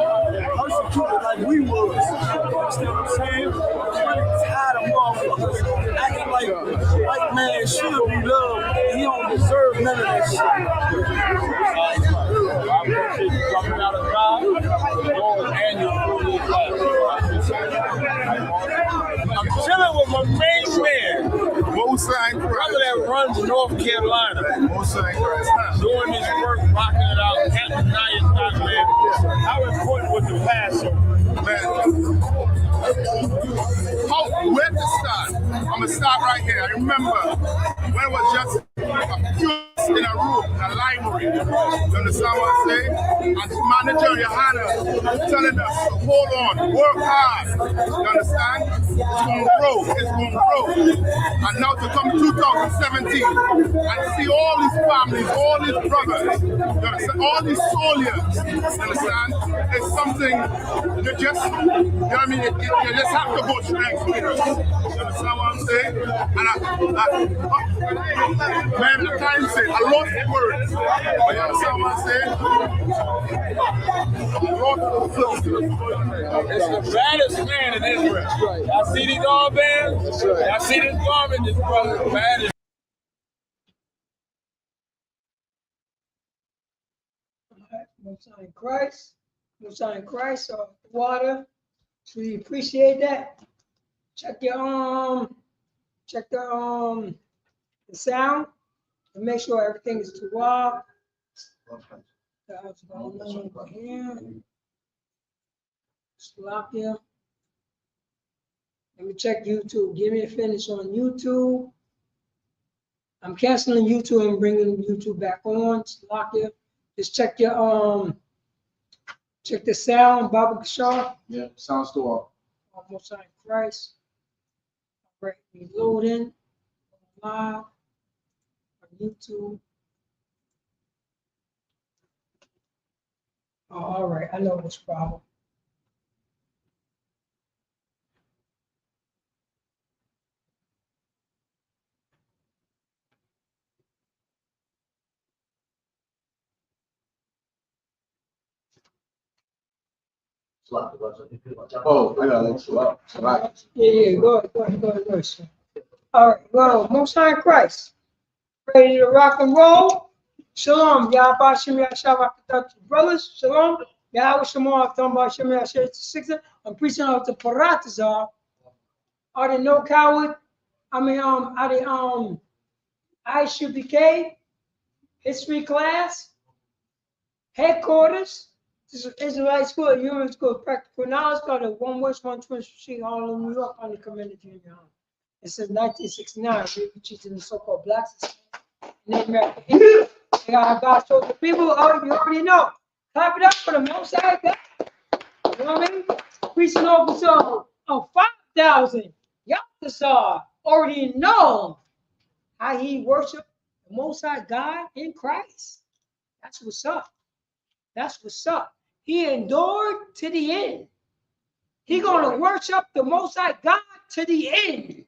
Persecuted like we was. You understand what I'm saying? I'm really tired of motherfuckers acting like white man should be loved. He don't deserve none of that shit. I appreciate you coming out of God. I'm chilling with my main man, brother that runs North Carolina, doing his work, rocking it out, Captain Nias, man. How important was the Passover? Where to start? I'm gonna start right here. I remember when it was just a few in a room, in a library. You understand what I'm saying? And manager Johanna telling us, hold on, work hard. You understand? It's gonna grow, it's gonna grow. And now to come 2017 and see all these families, all these brothers, you understand? All these soldiers, you understand? It's something you just, you know what I mean? You just have to go strength with us. You understand what I'm saying? And man, the time said, I lost the words. You understand what I'm saying? It's the baddest man in Israel. Y'all see these armbands? Y'all see this garment? This brother is baddest. Most High in Christ, Most High in Christ, water. So we appreciate that. Check your check the sound and make sure everything is too raw. That's going on over here. Stop here. Let me check YouTube. Give me a finish on YouTube. I'm canceling YouTube and bringing YouTube back on. Lock here. Just check your check the sound, Baba Kashar. Yeah, sounds still off. Almost on Christ. All right, reloading live on YouTube. Oh, all right, I know this problem. Oh, I gotta let you out. Yeah, go ahead. All right, go. Most High in Christ. Ready to rock and roll? Shalom, Yahweh Shem Yahshua, brothers. Shalom. Yahweh Shemar, Thumba Shem Yahshua, I'm preaching out the Paratazar. Are there no coward? I mean, are they ISUPK history class headquarters? This is Israelite School, Human School of Practical Knowledge, called the 1 West 120th Street, Harlem, New York, on the community in Harlem. It says 1969, we're teaching the so-called blacks. God told the people, oh, you already know. Clap it up for the Most High God. You know what I mean? Preaching over to 5,000. Y'all already know how he worshiped the Most High God in Christ. That's what's up. That's what's up. He endured to the end. He gonna worship the Most High God to the end.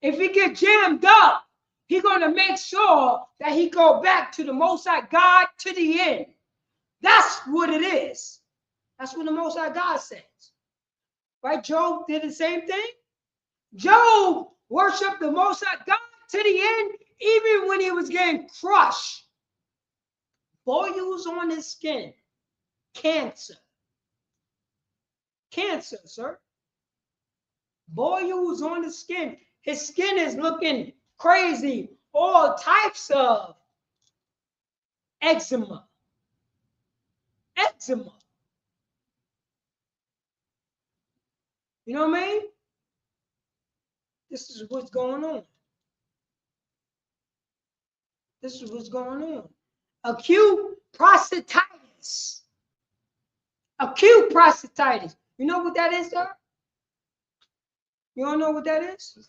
If he get jammed up, he gonna make sure that he go back to the Most High God to the end. That's what it is. That's what the Most High God says. Right? Job did the same thing. Job worshiped the Most High God to the end, even when he was getting crushed. Boils on his skin. Cancer. Cancer, sir. Boils on the skin. His skin is looking crazy. All types of eczema. Eczema. You know what I mean? This is what's going on. This is what's going on. Acute prostatitis. Acute prostatitis. You know what that is, sir? You don't know what that is?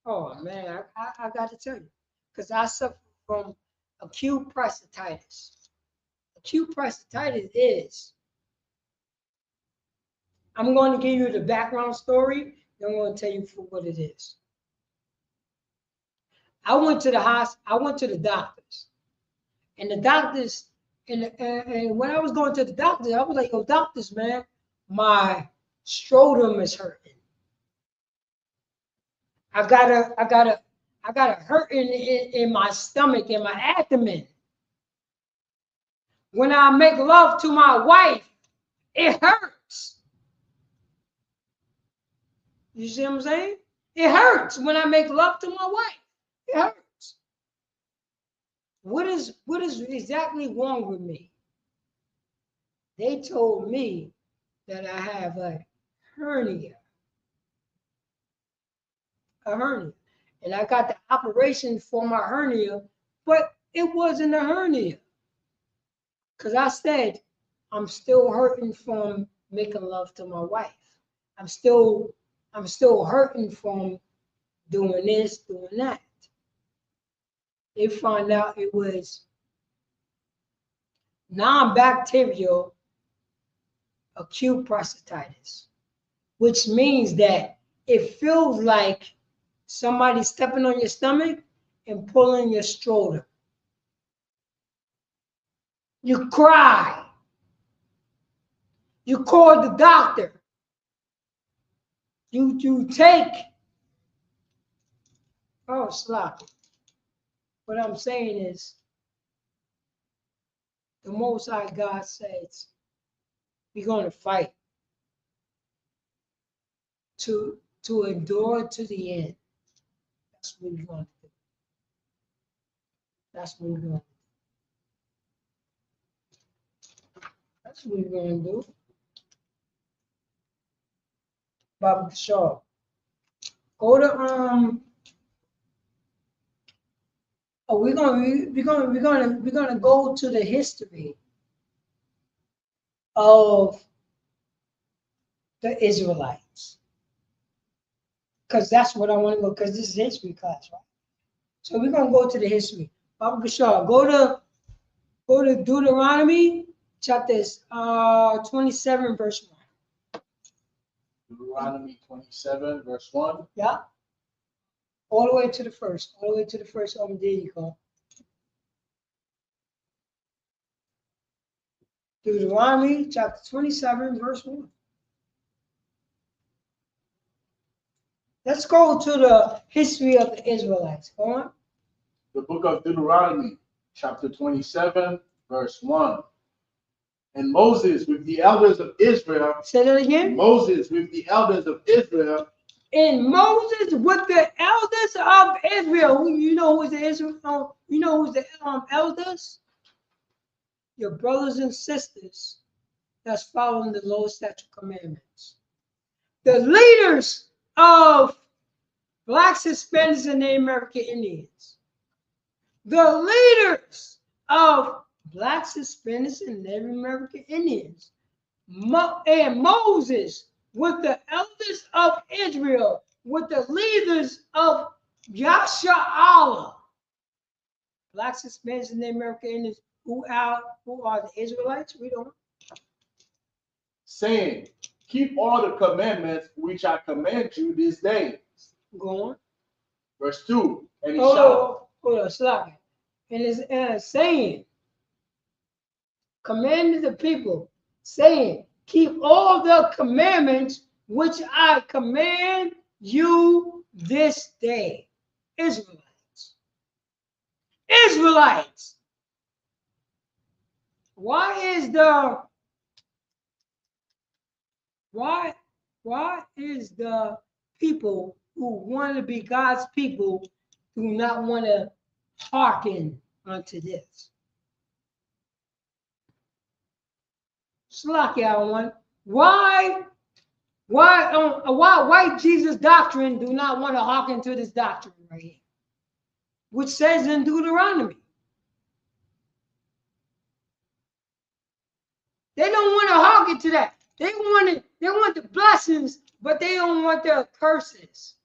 Oh, man, I got to tell you. because I suffer from acute prostatitis. Acute prostatitis is, I'm going to give you the background story, then I'm going to tell you for what it is. I went to the hospital, I went to the doctors, and the doctors, and when I was going to the doctor, I was like, "Yo, doctors, man, my scrotum is hurting. I got a hurt in my stomach, in my abdomen. When I make love to my wife, it hurts." You see what I'm saying? It hurts when I make love to my wife. It hurts. What is exactly wrong with me? They told me that I have a hernia. A hernia. And I got the operation for my hernia, but it wasn't a hernia. Because I said, I'm still hurting from making love to my wife. I'm still hurting from doing this, doing that. They found out it was non-bacterial acute prostatitis, which means that it feels like somebody stepping on your stomach and pulling your scrotum. You cry. You call the doctor. You take. Oh, sloppy. What I'm saying is, the Most High God says, we're going to fight to endure to the end. That's what we're going to do. That's what we're going to do. That's what we're going to do. Baba Shaw. Go to we're gonna go to the history of the Israelites, because that's what I want to go. Because this is history class, right? So we're gonna go to the history. Baba Shaw, go to Deuteronomy chapters 27 verse 1. Deuteronomy 27 verse 1. Yeah. All the way to the first. All the way to the first. Oh, there you go. Deuteronomy chapter 27 verse 1. Let's go to the history of the Israelites. Go on. The book of Deuteronomy chapter 27 verse 1. And Moses with the elders of Israel. Say that again. Moses with the elders of Israel. And Moses with the elders of Israel. You know who's the Israel? You know who's the elders? Your brothers and sisters that's following the Lord's statute commandments. The leaders of Blacks, Hispanics, and Native American Indians. The leaders of Blacks, Hispanics, and Native American Indians. And Moses with the elders of Israel, with the leaders of Yasha'Allah. Blacks, Hispanics, and Native American Indians, who are the Israelites? We don't. Saying, keep all the commandments which I command you this day. Go on. Verse 2. And he shall. Hold on, stop it. And it's saying, commanded the people, saying, keep all the commandments which I command you this day. Israelites. Israelites. Why is the people who want to be God's people do not want to hearken unto this? Slack out one. Why white Jesus doctrine do not want to hearken to this doctrine right here, which says in Deuteronomy? They don't want to hearken to that. They want the blessings, but they don't want the curses.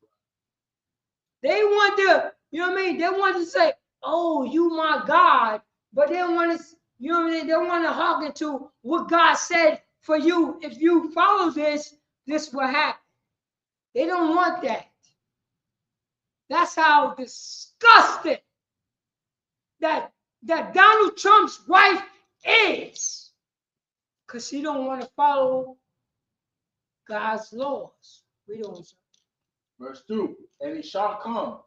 They want the, you know what I mean? They want to say, oh, you my God, but they don't want to, you know what I mean? They don't want to hearken to what God said for you. If you follow this, this will happen. They don't want that. That's how disgusting that Donald Trump's wife is, because she don't want to follow God's laws. We don't. Verse 2, and it shall come,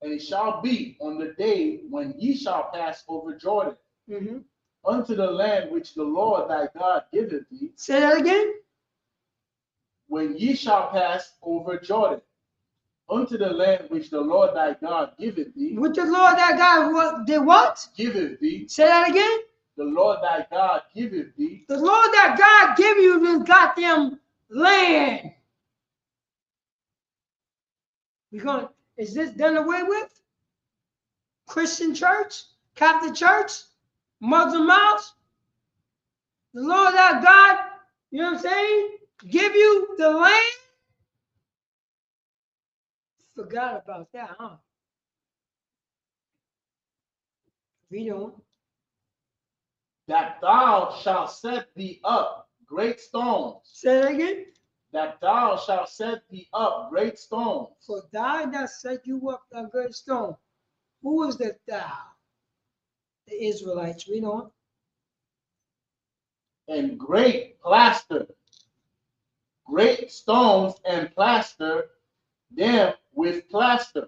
and it shall be on the day when ye shall pass over Jordan, unto the land which the Lord thy God giveth thee. Say that again. When ye shall pass over Jordan, unto the land which the Lord thy God giveth thee. With the Lord thy God did what? Giveth thee. Say that again. The Lord thy God giveth thee. The Lord thy God give you this goddamn land. Is this done away with? Christian church? Catholic church? Muslim house? The Lord thy God, you know what I'm saying? Give you the land? Forgot about that, huh? Read on. That thou shalt set thee up great stones. Say that again. That thou shalt set thee up great stones. For thou that set you up a great stone. Who is that thou? The Israelites. Read on. And great plaster. Great stones and plaster them with plaster.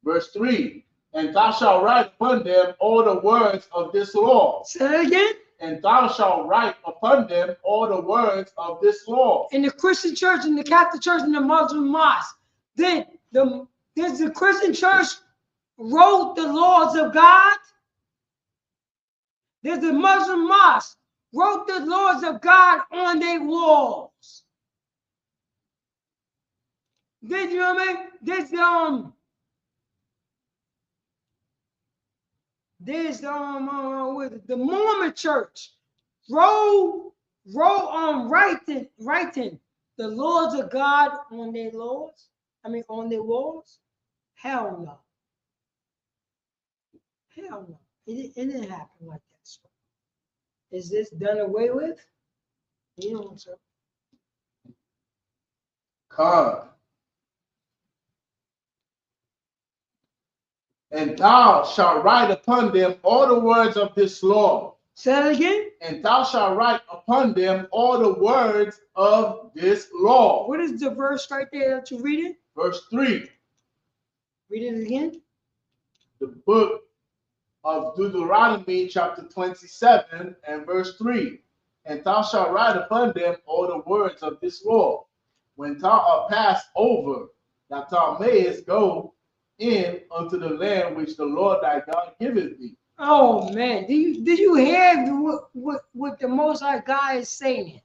Verse 3. And thou shalt write upon them all the words of this law. Say that again. And thou shalt write upon them all the words of this law. In the Christian church, in the Catholic church, in the Muslim mosque, the Christian church wrote the laws of God. There's the Muslim mosque wrote the laws of God on their walls. Did you know what I mean? There's the Mormon church writing the laws of God on their laws. On their walls. Hell no. Hell no. It didn't happen like that. So, is this done away with? You know what I'm saying? Come. And thou shalt write upon them all the words of this law. Say that again. And thou shalt write upon them all the words of this law. What is the verse right there that you read it? Verse 3. Read it again. The book of Deuteronomy chapter 27 and verse 3. And thou shalt write upon them all the words of this law, when thou art passed over, that thou mayest go in unto the land which the Lord thy God giveth thee. Oh man, did you hear what the Most High God is saying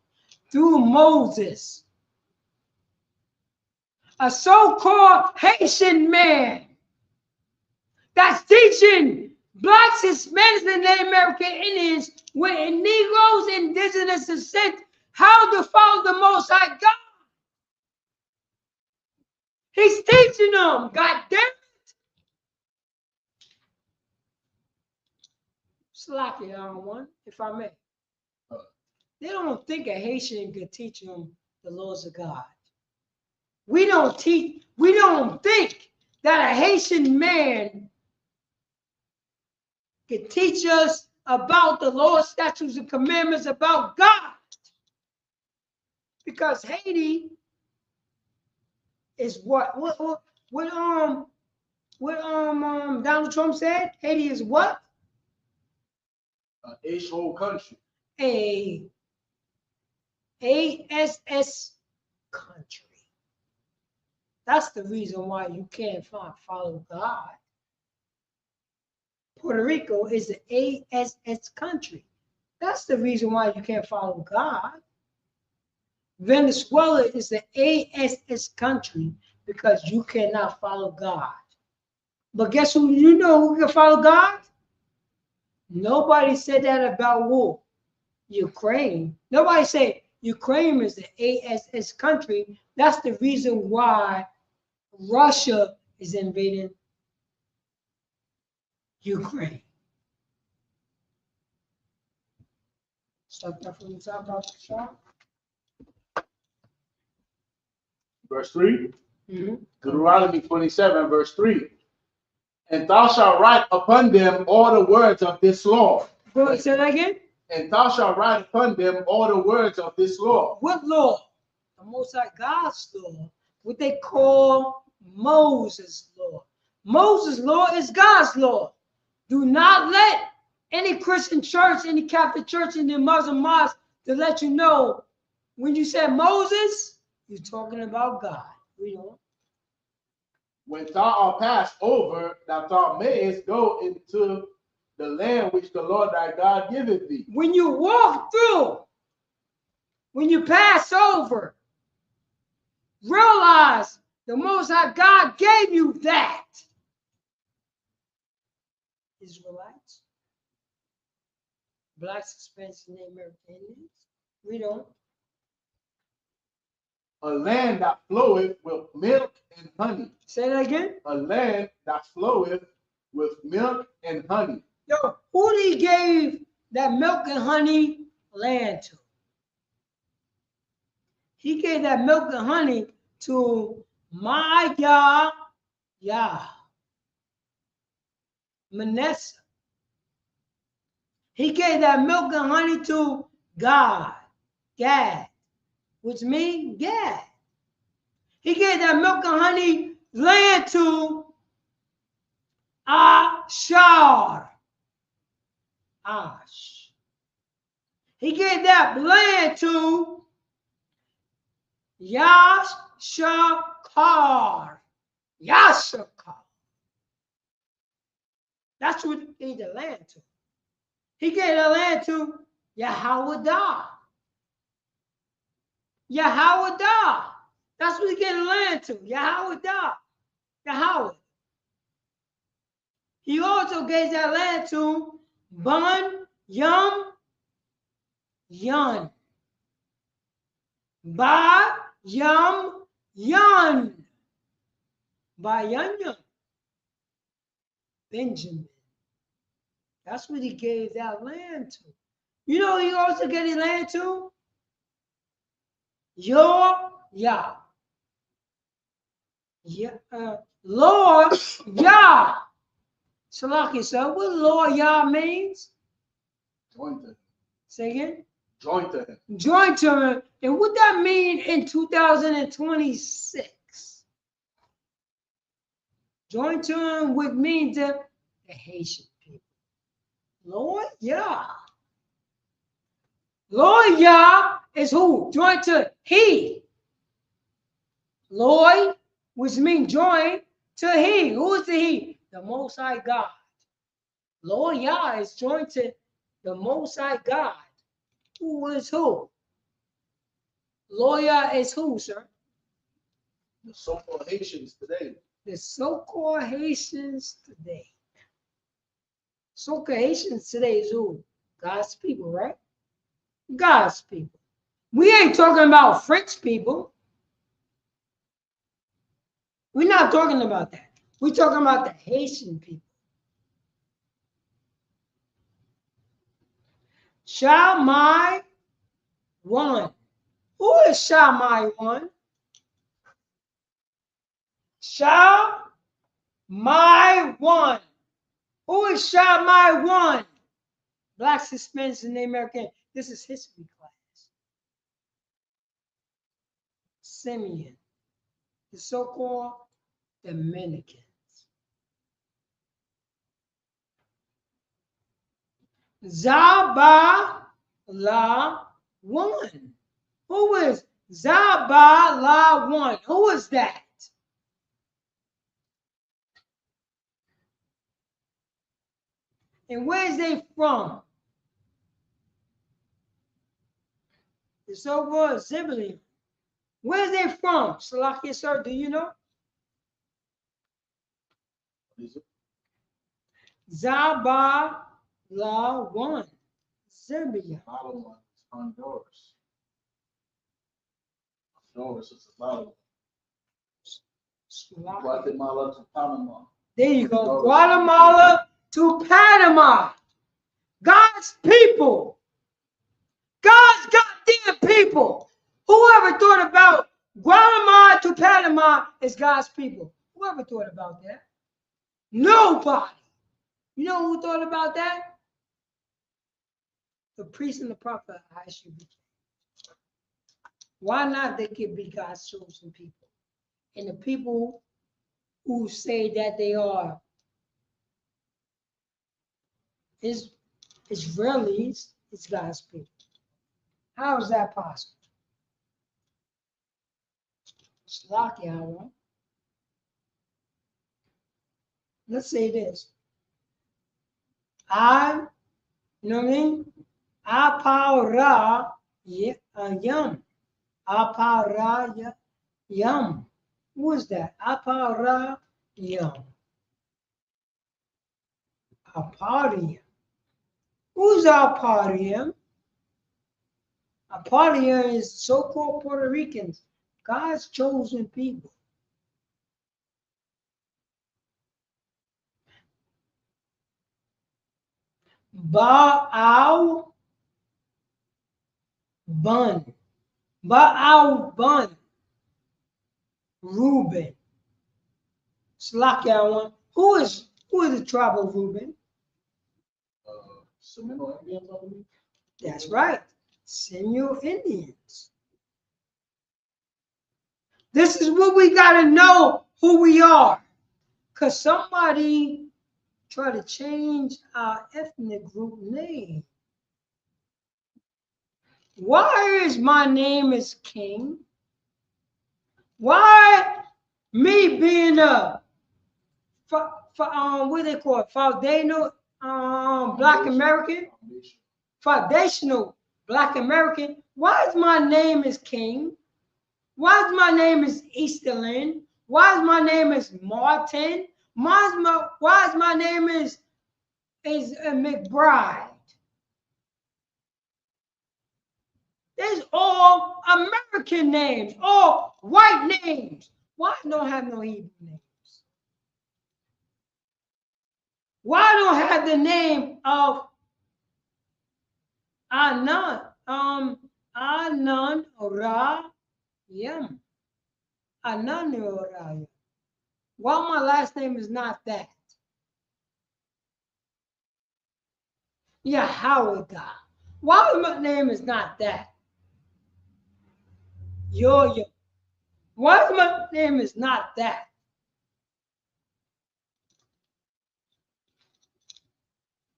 through Moses? A so-called Haitian man that's teaching blacks, Hispanics, and Native American Indians with Negroes, indigenous descent, how to follow the Most High God. He's teaching them, God damn it. Slacky on one, if I may. They don't think a Haitian could teach them the laws of God. We don't think that a Haitian man can teach us about the laws, statutes, and commandments about God. Because Haiti is what Donald Trump said? Haiti is what? Asian whole country. A ASS country. That's the reason why you can't follow God. Puerto Rico is an ASS country. That's the reason why you can't follow God. Venezuela is an ASS country because you cannot follow God. But guess who you know who can follow God? Nobody said that about who? Ukraine. Nobody said Ukraine is the ASS country. That's the reason why Russia is invading Ukraine. Start that from the top of the shop. Verse 3. Mm-hmm. Deuteronomy 27, verse 3. And thou shalt write upon them all the words of this law. Go ahead, say that again. And thou shalt write upon them all the words of this law. What law? The Most High God's law. What they call Moses' law. Moses' law is God's law. Do not let any Christian church, any Catholic church, any Muslim mosque to let you know when you say Moses, you're talking about God. You know. When thou art passed over, that thou mayest go into the land which the Lord thy God giveth thee. When you walk through, when you pass over, realize the Most High God gave you that. Israelites, blacks, Hispanics, and Native Americans. We don't. A land that floweth with milk and honey. Say that again. A land that floweth with milk and honey. Yo, who did he gave that milk and honey land to? He gave that milk and honey to my Yah, Manasseh. He gave that milk and honey to God, Gad, which means Gad. He gave that milk and honey land to Ashar. Ash. He gave that land to Yashakar. Yashakar. That's what he gave the land to. He gave the land to Yahweh. Yahweh. That's what he gave the land to. Yahweh. Yahweh. He also gave that land to Bun Yum Yun. Ba Yum Yun. Ba Yun Yun. Benjamin. That's what he gave that land to. You know he also gave his land to? Yah. Lord Yah. Salaki, so what Lord Yah means? Joint to him. Say again? Joint to him. Joint to him. And what that mean in 2026? Joint to him would mean the Haitian people. Lord Yah. Lord Yah is who? Joint to he. Lord, which means joint to he. Who is the he? The Most High God. Lord Yah is joined to the Most High God. Who is who? Lord Yah is who, sir? The so-called Haitians today. The so-called Haitians today. So-called Haitians today is who? God's people, right? God's people. We ain't talking about French people. We're not talking about that. We're talking about the Haitian people. Shammai one. Who is Shammai one? Shammai one. Who is Shammai one? Blacks, Hispanics, and Native American. This is history class. Simeon. The so-called Dominicans. Zabala one. Who is Zabala one? Who is that? And where is they from? The so-called Zebulun. Where is they from? Salakia, sir, do you know? Zabala one. Zebulun. Honduras. Honduras is a lot of Guatemala to Panama. There you go. Guatemala to Panama. God's people. God's goddamn people. Whoever thought about Guatemala to Panama is God's people? Whoever thought about that? Nobody. You know who thought about that? The priest and the prophet ISUPK. Why not? They could be God's chosen people. And the people who say that they are Israelis, it's God's people. How is that possible? It's lucky, I won't. Let's say this. You know what I mean? Apara yum. Apara yum. Who is that? Apara yum. Aparium. Who's Aparium? Aparium is so-called Puerto Ricans, God's chosen people. Baal Bun. Baal Bun. Reuben. Slakia one. Who is the tribe of Reuben? That's right. Seminole Indians. This is what we got to know who we are. Because somebody tried to change our ethnic group name. Why is my name is King? Why me being a what they call it? Foundational Black American? Foundational Black American. Why is my name is King? Why is my name is Easterlin? Why is my name is Martin? Why is my name is McBride? These all American names, all white names. Why don't have no Hebrew names? Why don't have the name of Anan? Anan Ra Yam. Anan Ra Yam. Why my last name is not that? Yahweh God. Why my name is not that? Yo. Why my name is not that?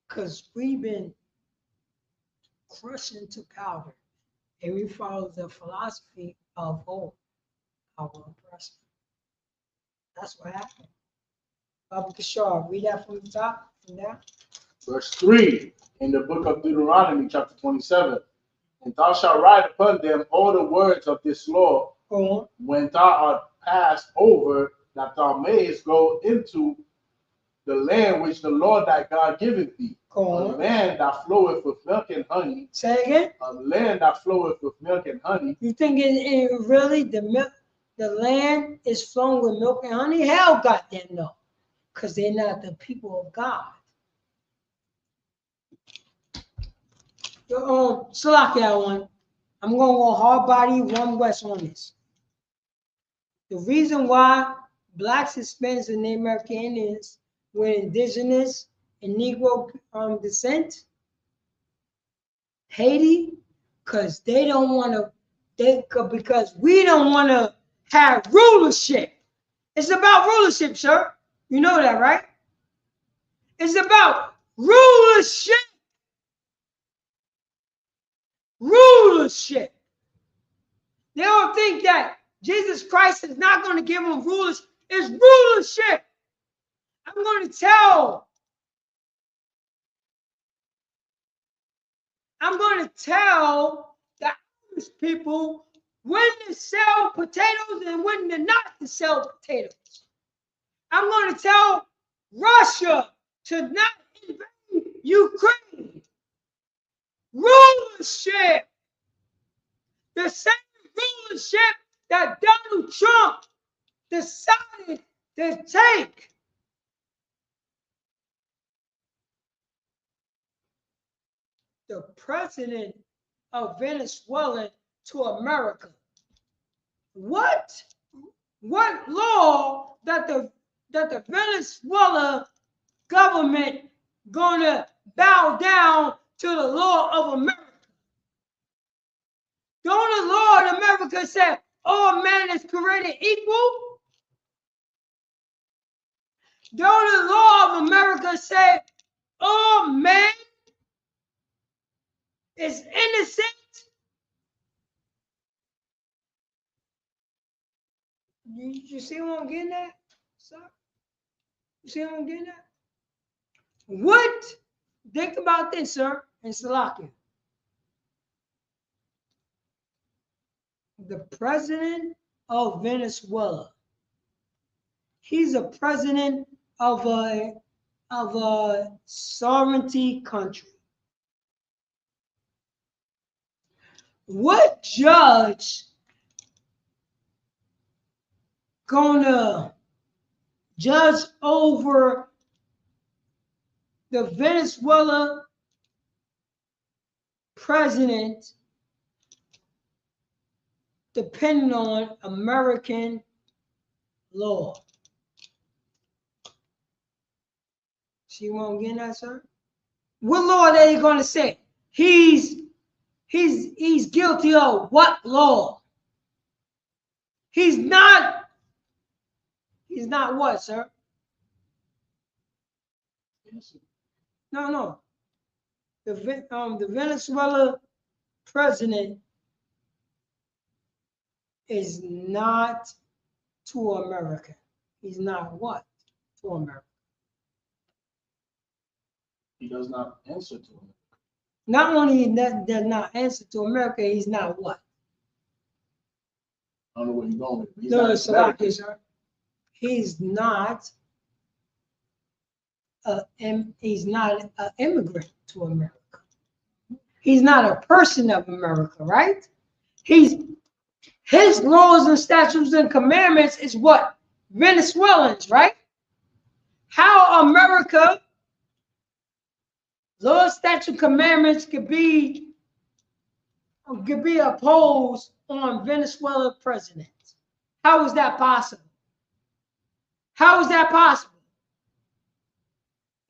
Because we've been crushed into powder and we follow the philosophy of our oppressor. That's what happened. Baba Kishar, read that from the top, from there. Verse 3 in the book of Deuteronomy, chapter 27. And thou shalt write upon them all the words of this law when thou art passed over, that thou mayest go into the land which the Lord thy God giveth thee. A land that floweth with milk and honey. Say again? A land that floweth with milk and honey. You think it really the land is flowing with milk and honey? Hell, goddamn no. Because they're not the people of God. Salakia one. I'm going to go hard body, one west on this. The reason why blacks, Hispanics, and Native American Indians were indigenous and Negro descent, Haiti, because they don't want to, because we don't want to have rulership. It's about rulership, sir. You know that, right? It's about rulership. Rulership. They don't think that Jesus Christ is not going to give them rulers. It's rulership. I'm going to tell the Irish people when to sell potatoes and when to not to sell potatoes. I'm going to tell Russia to not invade Ukraine. Rulership. The same rulership that Donald Trump decided to take. the president of Venezuela to America. What law that the Venezuela government gonna bow down to the law of America? Don't the law of America say all man is created equal? Don't the law of America say all man is innocent? You see what I'm getting at, sir? You see what I'm getting at? What? Think about this, sir, in Slovakia. The president of Venezuela. He's a president of a sovereignty country. What judge gonna judge over the Venezuela president depending on American law? See what I'm getting at, sir? What law are they going to say? He's guilty of what law? He's not what, sir? No. The Venezuela president is not to America. He's not what to America? He does not answer to him. Not only does not answer to America, he's not what? I don't know where you're going with. He's not an immigrant to America. He's not a person of America, right? His laws and statutes and commandments is what? Venezuelans, right? How America laws, statute, commandments could be opposed on Venezuela presidents. How is that possible? How is that possible?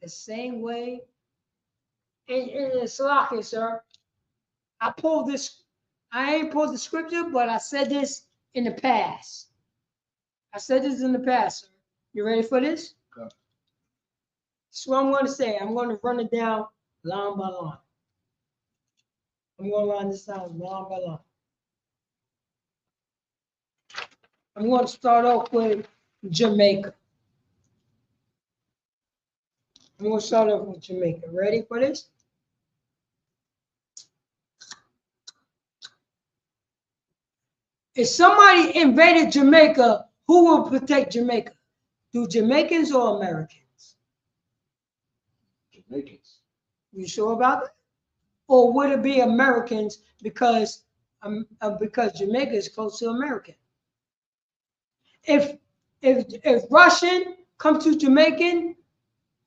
The same way in Slovakia, sir. I ain't pulled the scripture, but I said this in the past. Sir. You ready for this? Okay. This is what I'm going to say. I'm going to run it down line by line. I'm going to line this down line by line. I'm going to start off with Jamaica. Ready for this? If somebody invaded Jamaica, who will protect Jamaica? Do Jamaicans or Americans? Jamaicans. You sure about that? Or would it be Americans because Jamaica is close to America? If Russian come to Jamaican,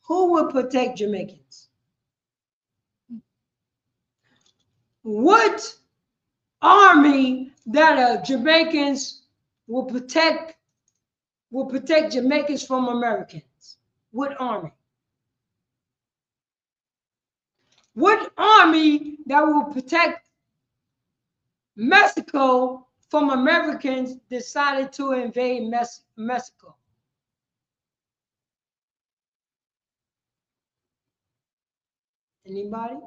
who will protect Jamaicans? What army that Jamaicans will protect Jamaicans from Americans? What army? What army that will protect Mexico from Americans decided to invade Mexico? Anybody?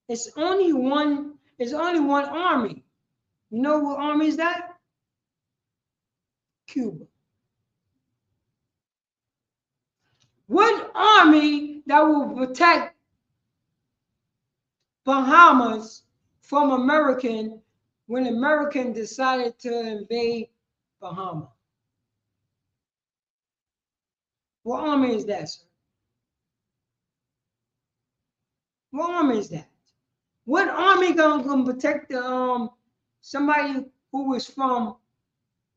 It's only one army. You know what army is that? Cuba. What army that will protect Bahamas from American when American decided to invade Bahamas? What army is that, sir? What army is that? What army gonna protect somebody who is from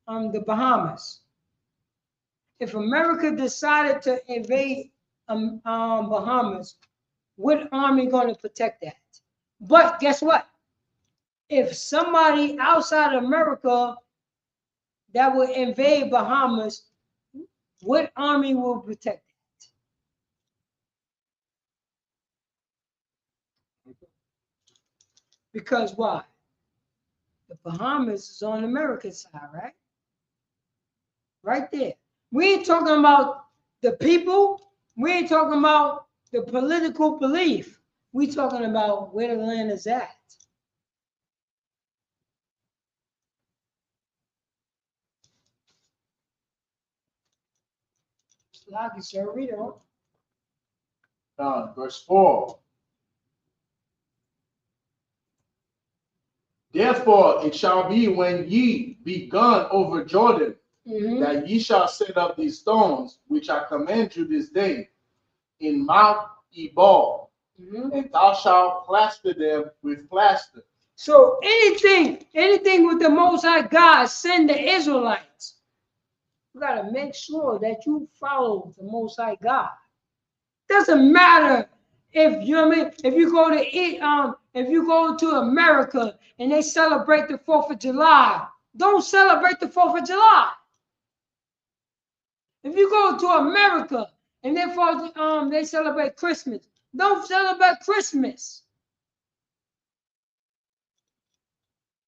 the Bahamas? If America decided to invade Bahamas, What army going to protect that? But guess what? If somebody outside America that will invade Bahamas, what army will protect it? Because why? The Bahamas is on the American side, right? Right there. We ain't talking about the people. We ain't talking about the political belief. We talking about where the land is at. Like sir, read it on. Verse 4. Therefore it shall be when ye be gone over Jordan, that ye shall set up these stones, which I command you this day, in Mount Ebal, and thou shalt plaster them with plaster. So anything with the Most High God send the Israelites, you gotta make sure that you follow the Most High God. Doesn't matter if you know what I mean. If you go to if you go to America and they celebrate the 4th of July, don't celebrate the 4th of July. If you go to America and they celebrate Christmas, don't celebrate Christmas.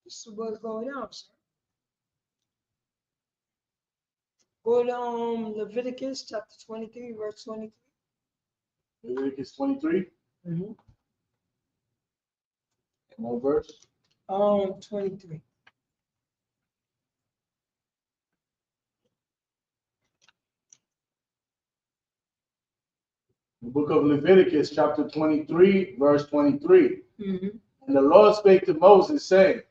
This is what's going on, sir. Go to Leviticus chapter 23, verse 23. Leviticus 23. Mm-hmm. And what verse? 23. The book of Leviticus, chapter 23, verse 23. Mm-hmm. And the Lord spake to Moses, saying,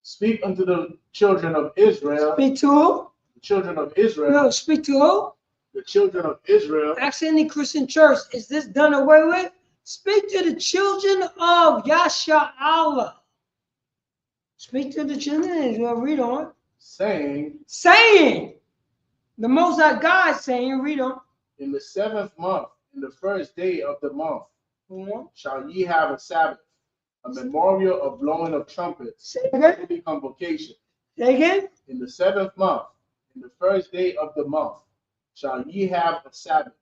speak unto the children of Israel. Speak to who? The children of Israel. No, speak to who? The children of Israel. Ask any Christian church, is this done away with? Speak to the children of Yasha'Allah. Speak to the children of Israel. Read on. Saying. The Most High God saying, read on. In the 7th month, in the first day of the month, shall ye have a Sabbath, a memorial of blowing of trumpets, holy convocation. Say again. In the 7th month, in the first day of the month, shall ye have a Sabbath,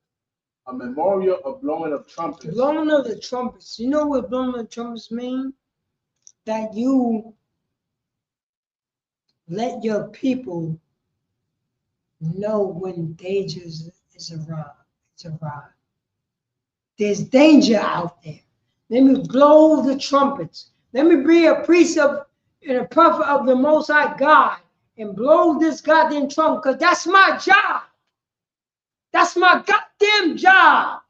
a memorial of blowing of trumpets. Blowing of the trumpets. You know what blowing of the trumpets mean? That you let your people know when danger is arrived. It's arrived. There's danger out there. Let me blow the trumpets. Let me be a priest and a prophet of the Most High God and blow this goddamn trumpet, because that's my job. That's my goddamn job.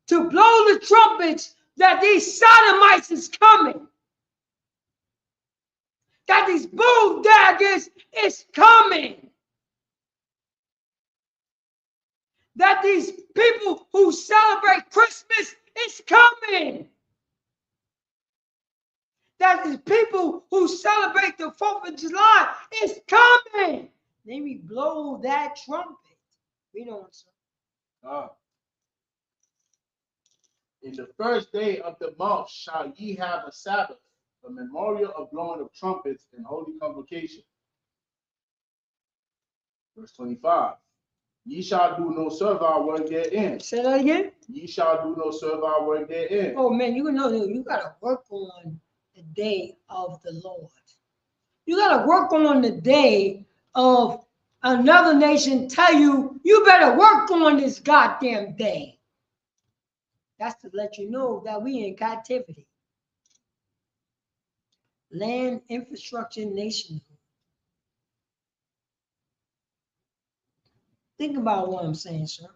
To blow the trumpets that these sodomites is coming. That these bulldaggers is coming. That these people who celebrate Christmas is coming. That these people who celebrate the 4th of July is coming. Let me blow that trumpet. We don't, sir. In the first day of the month shall ye have a Sabbath, a memorial of blowing of trumpets and holy convocation. Verse 25. Ye shall do no servile work therein. Say that again. Ye shall do no servile work therein. Oh man, you know you gotta work on the day of the Lord. You gotta work on the day of another nation tell you, you better work on this goddamn day. That's to let you know that we in captivity. Land, infrastructure, nationhood. Think about what I'm saying, sir.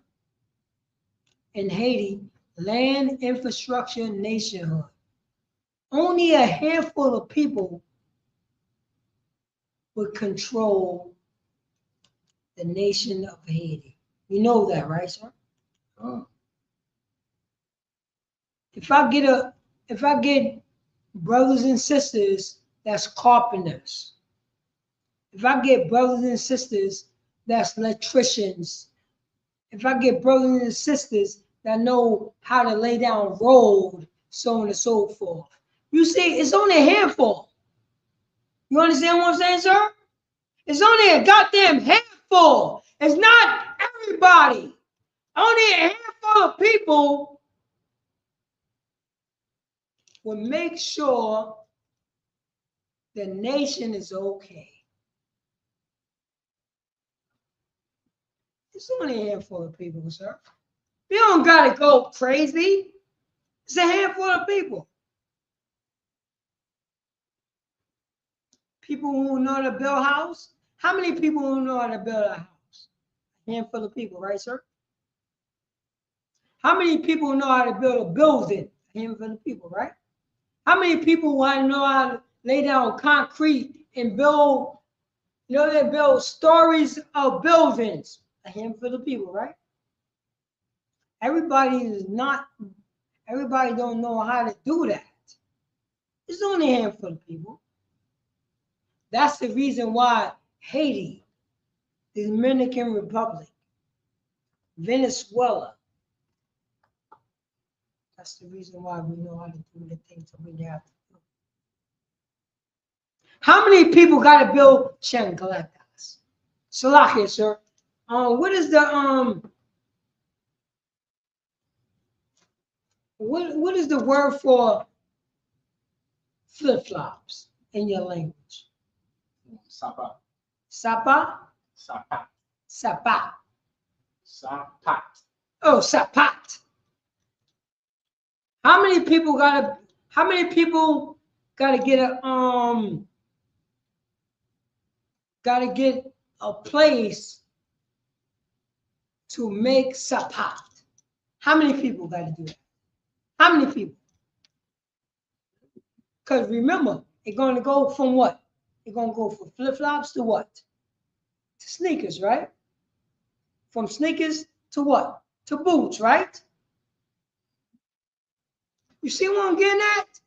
In Haiti, land, infrastructure, nationhood. Only a handful of people would control the nation of Haiti. You know that, right, sir? If I get brothers and sisters that's carpenters, if I get brothers and sisters that's electricians, if I get brothers and sisters that know how to lay down road, so on and so forth. You see, it's only a handful. You understand what I'm saying, sir? It's only a goddamn handful. It's not everybody. Only a handful of people will make sure the nation is okay. It's only a handful of people, sir. You don't gotta go crazy. It's a handful of people. People who know how to build a house. How many people who know how to build a house? A handful of people, right, sir? How many people know how to build a building? A handful of people, right? How many people want to know how to lay down concrete and build, they build stories of buildings? A handful of people, right? Everybody don't know how to do that. It's only a handful of people. That's the reason why Haiti, the Dominican Republic, Venezuela, that's the reason why we know how to do the things that we have to do. How many people got to build chancletas? Salakia, sir. What is the what is the word for flip-flops in your language? Sapa. Sapa? Sapa. Sapa. Sapat. Oh, sapat. How many people gotta get a place to make sapat? How many people gotta do that? How many people? Because remember, it's gonna go from what? It's gonna go from flip-flops to what? To sneakers, right? From sneakers to what? To boots, right? You see what I'm getting at?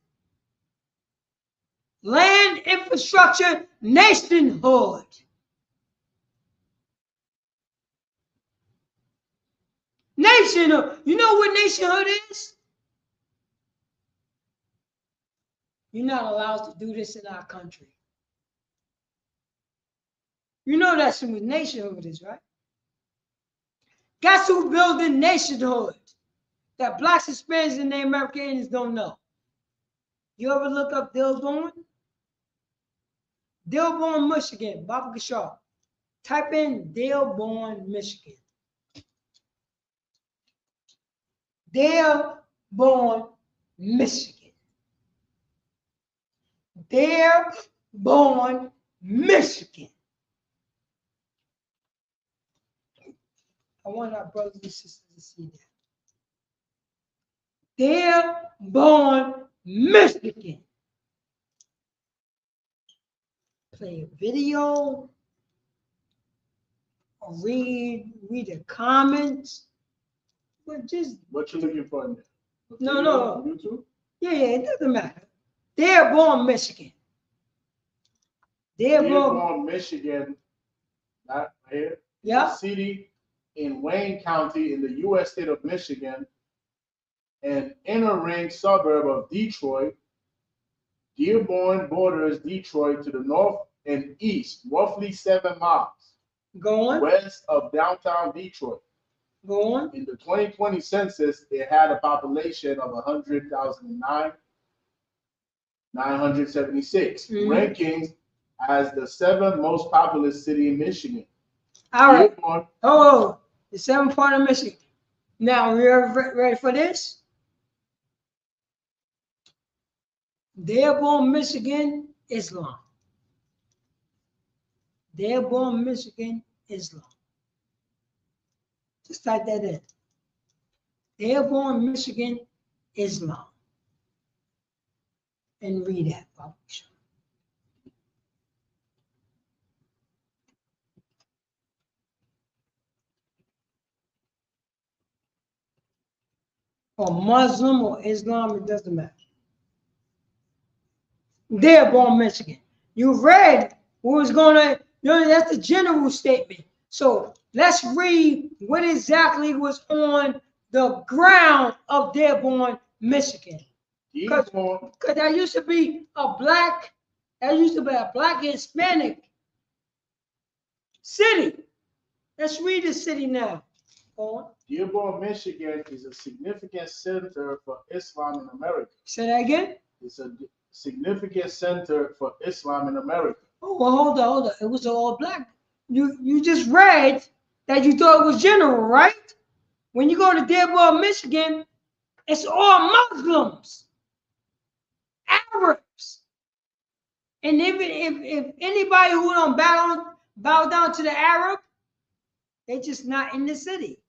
Land, infrastructure, nationhood. Nationhood. You know what nationhood is? You're not allowed to do this in our country. You know that's what nationhood is, right? Guess who building nationhood that blacks, Hispanics, and the Americans don't know? You ever look up Dearborn? Dearborn, Michigan, Baba Gashar. Type in Dearborn, Michigan. Dearborn, Michigan. Dearborn, Michigan. I want our brothers and sisters to see that. Dearborn, Michigan. Play a video or read the comments. But just what you looking for in there? No. YouTube? Yeah, it doesn't matter. Dearborn, Michigan. Dearborn, Michigan. Not here. Yeah. A city in Wayne County in the U.S. state of Michigan, an inner ring suburb of Detroit. Dearborn borders Detroit to the north and east, roughly 7 miles. Go on. West of downtown Detroit. Go on. In the 2020 census, it had a population of 100,976, rankings as the 7th most populous city in Michigan. All right. Oh, the 7th part of Michigan. Now, we're ready for this? Dearborn, Michigan, Islam. Dearborn, Michigan, Islam. Just type that in. Dearborn, Michigan, Islam. And read that, folks. Or Muslim or Islam, it doesn't matter. Dearborn, Michigan. You read what was going on. That's the general statement. So let's read what exactly was on the ground of Dearborn, Michigan. Because that used to be a black Hispanic city. Let's read the city now. Dearborn, Michigan is a significant center for Islam in America. Say that again? It's a significant center for Islam in America. Oh, well, hold on. It was all black. You just read that you thought it was general, right? When you go to Dearborn, Michigan, it's all Muslims, Arabs. And if anybody who don't bow down to the Arab, they just not in the city.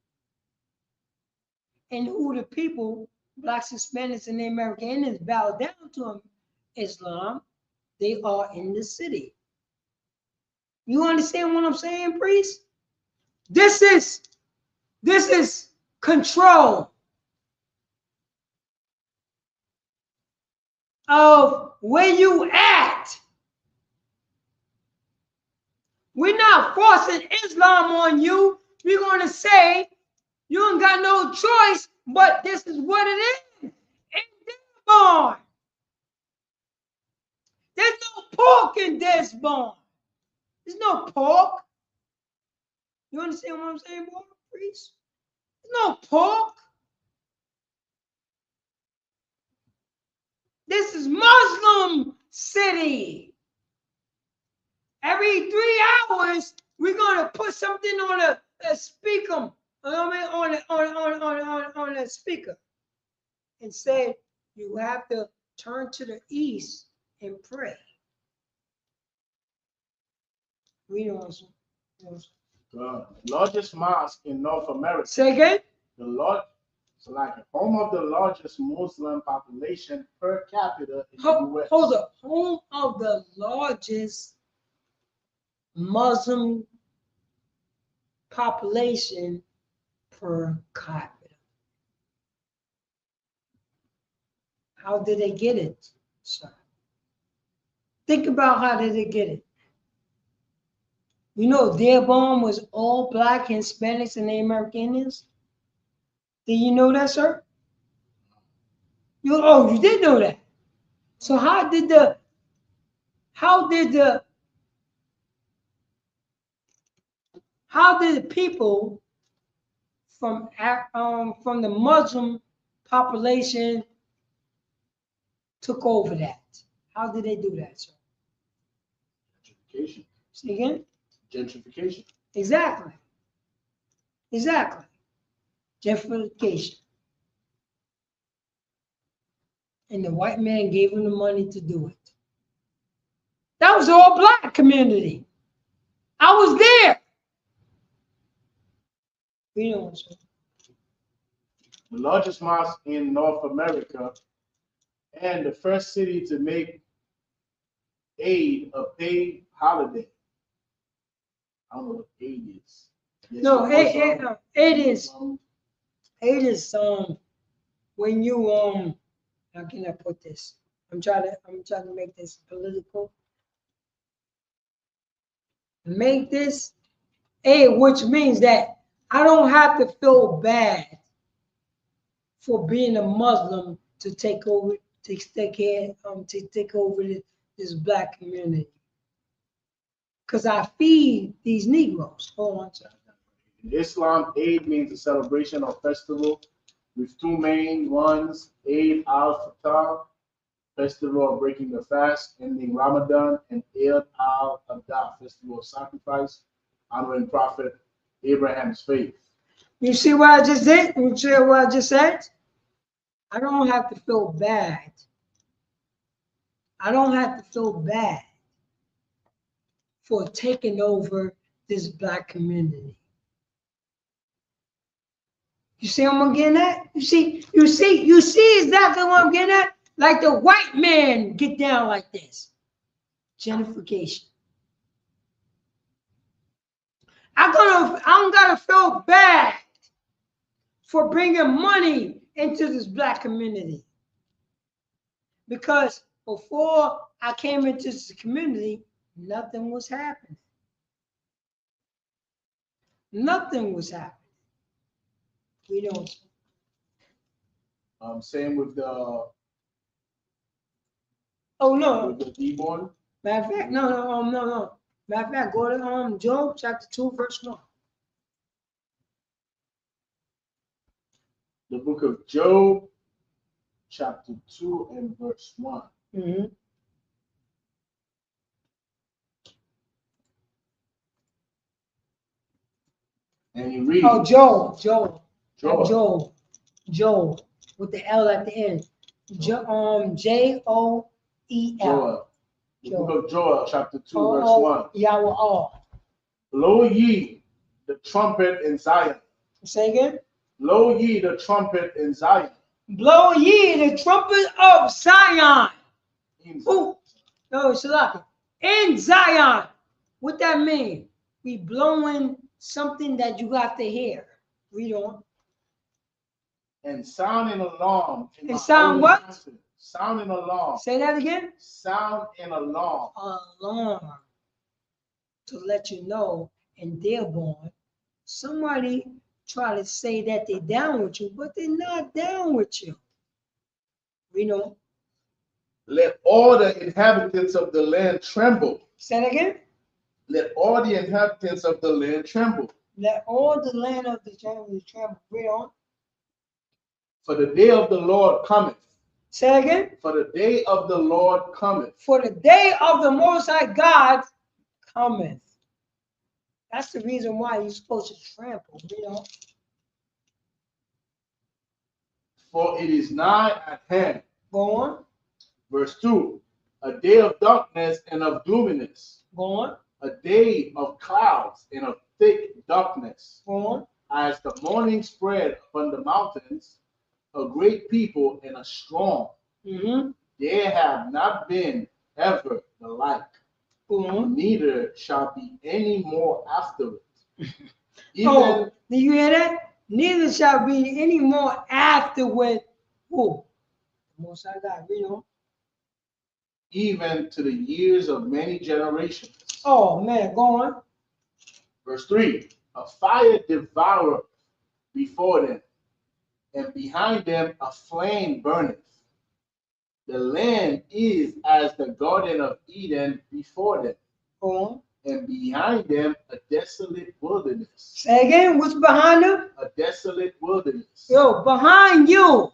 And who the people, blacks, Hispanics, and the American Indians bow down to Islam, they are in the city. You understand what I'm saying, priest? This is control of where you at. We're not forcing Islam on you. We're going to say you ain't got no choice, but this is what it is. In Dearborn. There's no pork in Dearborn. There's no pork. You understand what I'm saying, boy, priest? There's no pork. This is Muslim city. Every 3 hours, we're gonna put something on a speaker, on a speaker, and say you have to turn to the east and pray. We don't. The largest mosque in North America. Say again? So like home of the largest Muslim population per capita in the U.S. Hold up. Home of the largest Muslim population per capita. How did they get it, sir? Think about how did they get it. You know, Dearborn was all black, Hispanics, and Native American Indians. Did you know that, sir? You did know that. So how did the people from the Muslim population took over that? How did they do that, sir? Gentrification. Say again? Gentrification. Exactly. Gentrification. And the white man gave him the money to do it. That was all black community. I was there. We know what's The largest mosque in North America and the first city to make Eid a paid holiday. I don't know what Eid is. Yes, no, Eid is when you how can I put this? I'm trying to make this political. Make this which means that I don't have to feel bad for being a Muslim to take over this black community. Because I feed these Negroes. Hold on, sir. In Islam, Eid means a celebration or festival with two main ones: Eid al-Fitr, festival of breaking the fast, ending Ramadan, and Eid al-Adha, festival of sacrifice, honoring Prophet Abraham's faith. You see what I just did? You see what I just said? I don't have to feel bad. I don't have to feel bad for taking over this black community. You see what I'm getting at? You see exactly what I'm getting at? Like the white man get down like this. Gentrification. I don't gotta feel bad for bringing money into this black community. Because before I came into this community, nothing was happening. Nothing was happening. We don't. Same with the Oh no. with the D-born. Matter of fact, no. Matter of fact, go to Job chapter 2, verse 1. The book of Job, chapter 2 and verse 1. Mm-hmm. And you read. Oh, Job. Joel. With the L at the end. Joel. Joel. The book of Joel, chapter 2, verse 1. Yahweh. Blow ye the trumpet in Zion. Say again. Blow ye the trumpet in Zion. Blow ye the trumpet of Zion. Ooh. No, Shalaka. In Zion. What that mean? We blowing something that you got to hear. Read on. And sound an alarm. And sound what? Mountain. Sound an alarm. Say that again. Sound an alarm. Alarm. To let you know, and they're born. Somebody try to say that they're down with you, but they're not down with you. We know. Let all the inhabitants of the land tremble. Say that again. Let all the inhabitants of the land tremble. Let all the land of the tremble. Read on. For the day of the Lord cometh. Say that again. For the day of the Lord cometh. For the day of the Most High God cometh. That's the reason why you're supposed to trample. Read on. For it is nigh at hand. Go on. Verse 2. A day of darkness and of gloominess. Go on. A day of clouds and of thick darkness. Go on. As the morning spread upon the mountains, a great people and a strong. Mm-hmm. There have not been ever the like. Mm-hmm. Neither shall be any more after it. Even, do you hear that? Neither shall be any more afterward. Who? The Most High God, you know. Even to the years of many generations. Oh man, go on. Verse 3. A fire devoureth before them, and behind them a flame burneth. The land is as the Garden of Eden before them. Go on. And behind them a desolate wilderness. Say again, what's behind them? A desolate wilderness. Yo, behind you,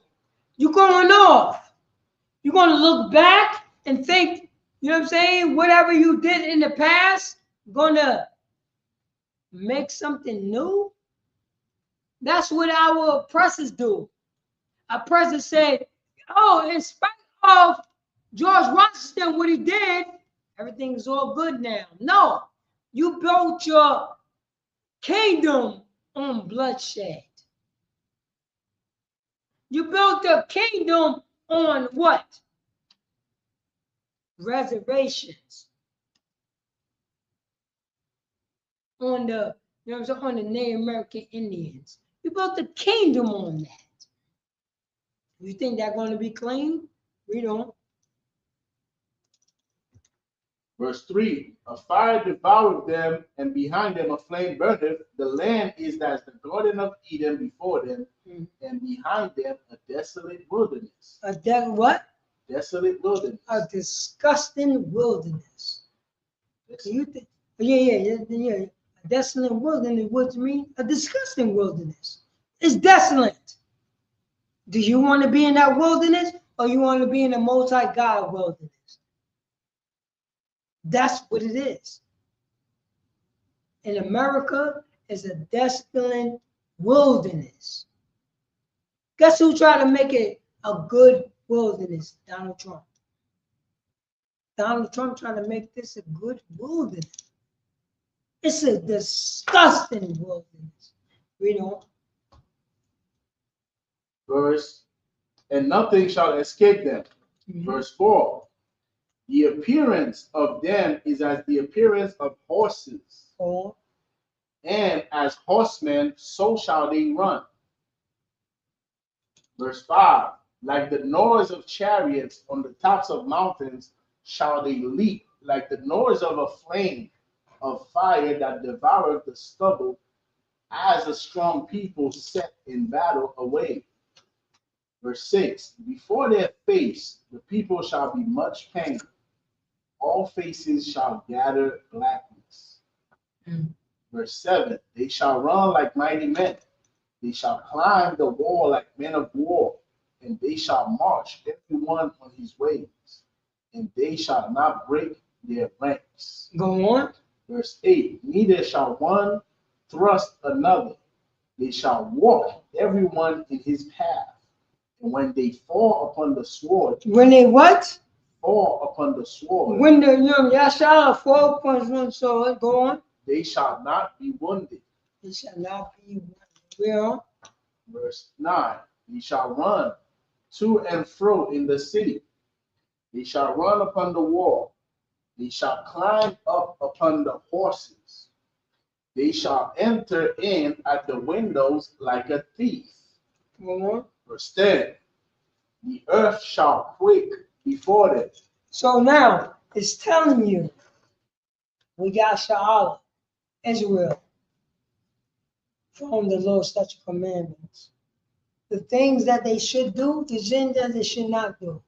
you're going off. You're going to look back and think, you know what I'm saying? Whatever you did in the past, going to make something new. That's what our oppressors do. Oppressors say, oh, in spite of George Washington, what he did, everything's all good now. No, you built your kingdom on bloodshed. You built your kingdom on what? Reservations. On the, you know what I'm saying, on the Native American Indians. You built a kingdom on that. You think they're going to be clean? Read on. Verse 3. A fire devoured them, and behind them a flame burneth. The land is as the Garden of Eden before them, and behind them a desolate wilderness. A what? Desolate wilderness. A disgusting wilderness. You think? Yeah. A desolate wilderness. What do you mean? A disgusting wilderness. It's desolate. Do you want to be in that wilderness, or you want to be in the multi-God wilderness? That's what it is. In America, it's a desolate wilderness. Guess who tried to make it a good wilderness? Donald Trump. Donald Trump trying to make this a good wilderness. It's a disgusting wilderness. Read on. Verse, and nothing shall escape them. Verse 4. The appearance of them is as the appearance of horses. And as horsemen, so shall they run. Verse 5. Like the noise of chariots on the tops of mountains shall they leap, like the noise of a flame of fire that devoureth the stubble, as a strong people set in battle away. Verse 6, before their face the people shall be much pain. All faces shall gather blackness. Verse 7, they shall run like mighty men. They shall climb the wall like men of war. And they shall march every one on his ways. And they shall not break their ranks. Go on. Verse 8, neither shall one thrust another. They shall walk every one in his path. And when they fall upon the sword. When they what? Fall upon the sword. When the Yashar fall upon one sword, go on. They shall not be wounded. They shall not be wounded. Well, verse 9, ye shall run to and fro in the city. They shall run upon the wall. They shall climb up upon the horses. They shall enter in at the windows like a thief. Verse 10, the earth shall quake before them. So now it's telling you, we got Sha'ala, Israel, from the Lord's statute commandments. The things that they should do, the sin that they should not do.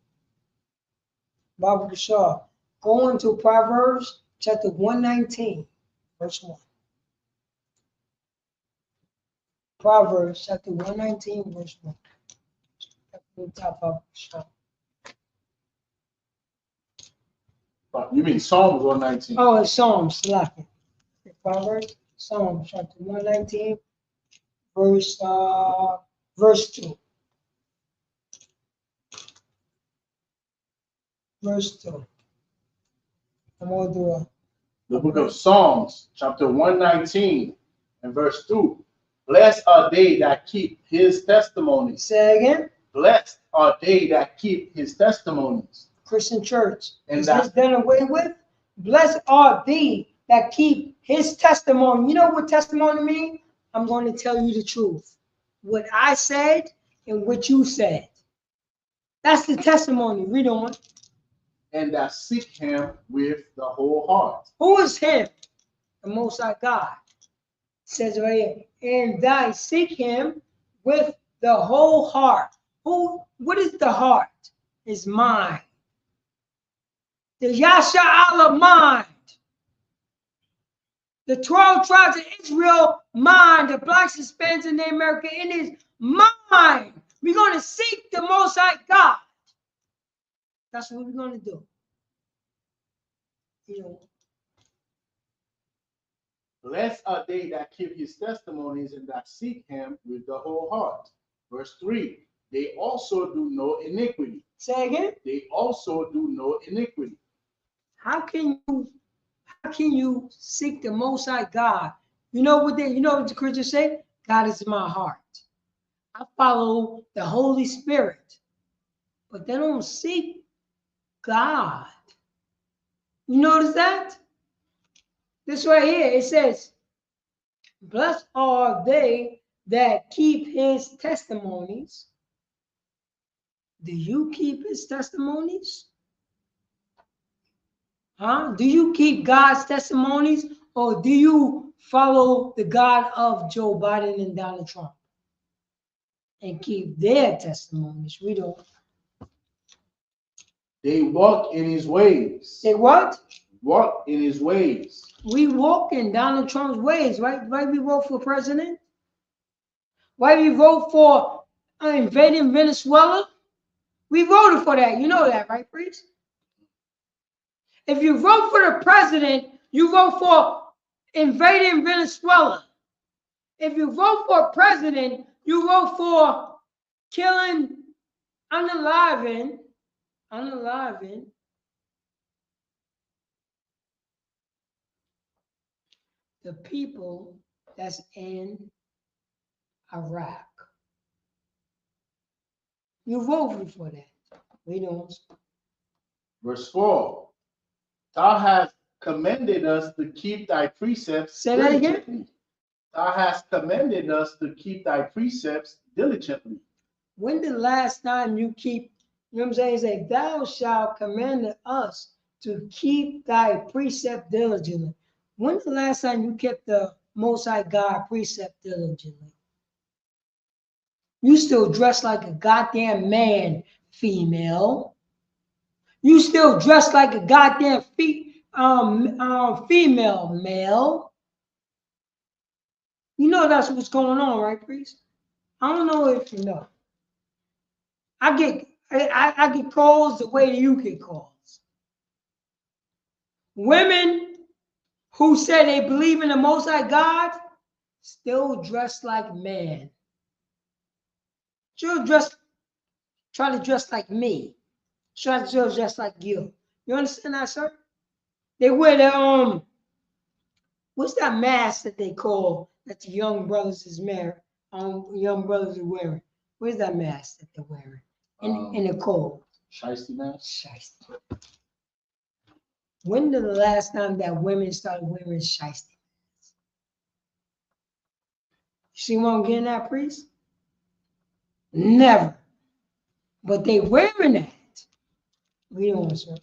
Baba Bashar, go into Proverbs chapter 119, verse 1. Proverbs chapter 119, verse 1. You mean Psalms 119? Oh, it's Psalms, like it. Proverbs, Psalms chapter 119, verse 2. Verse 2. I'm going to do it. The book of Psalms, chapter 119, and verse 2. Blessed are they that keep his testimonies. Say again. Blessed are they that keep his testimonies. Christian church. And is this done away with? Blessed are thee that keep his testimony. You know what testimony means? I'm going to tell you the truth. What I said and what you said. That's the testimony. Read on. And that seek him with the whole heart. Who is him? The Most High God. It says right here, and thy seek him with the whole heart. What is the heart? Is mind. The Yasha'Allah mind. The 12 tribes of Israel mind. The blacks, Hispanics, and the American Indians mind. We're going to seek the Most High God. That's what we're going to do. You know. Blessed are they that keep his testimonies and that seek him with the whole heart. Verse 3, they also do no iniquity. Say again? They also do no iniquity. How can you seek the Most High God? You know what the Christians say? God is in my heart. I follow the Holy Spirit. But they don't seek God. You notice that? This right here, it says, blessed are they that keep his testimonies. Do you keep his testimonies? Huh? Do you keep God's testimonies, or do you follow the God of Joe Biden and Donald Trump and keep their testimonies? We don't. They walk in his ways. They what? Walk in his ways. We walk in Donald Trump's ways, right? Why we vote for president? Why we vote for invading Venezuela? We voted for that. You know that, right, priest? If you vote for the president, you vote for invading Venezuela. If you vote for president, you vote for killing, unaliving the people that's in Iraq. You voted for that. We don't. Verse 4, thou hast commended us to keep thy precepts. Say that again. Thou hast commended us to keep thy precepts diligently. When the last time you keep, you know what I'm saying? It's like, thou shalt command us to keep thy precept diligently. When's the last time you kept the Most High God precept diligently? You still dress like a goddamn man, female. You still dress like a goddamn female, male. You know that's what's going on, right, priest? I don't know if you know. I get calls the way you get calls. Women who say they believe in the Most High God still dress like men. She'll try to dress like me. Try to dress like you. You understand that, sir? They wear the what's that mask that they call that the young brothers is wearing? Young brothers are wearing. Where's that mask that they're wearing in the cold? Shiesty mask. Shiesty. When did the last time that women started wearing shiesty masks? See what I'm getting at, priest? Never. But they wearing that. We don't, sir.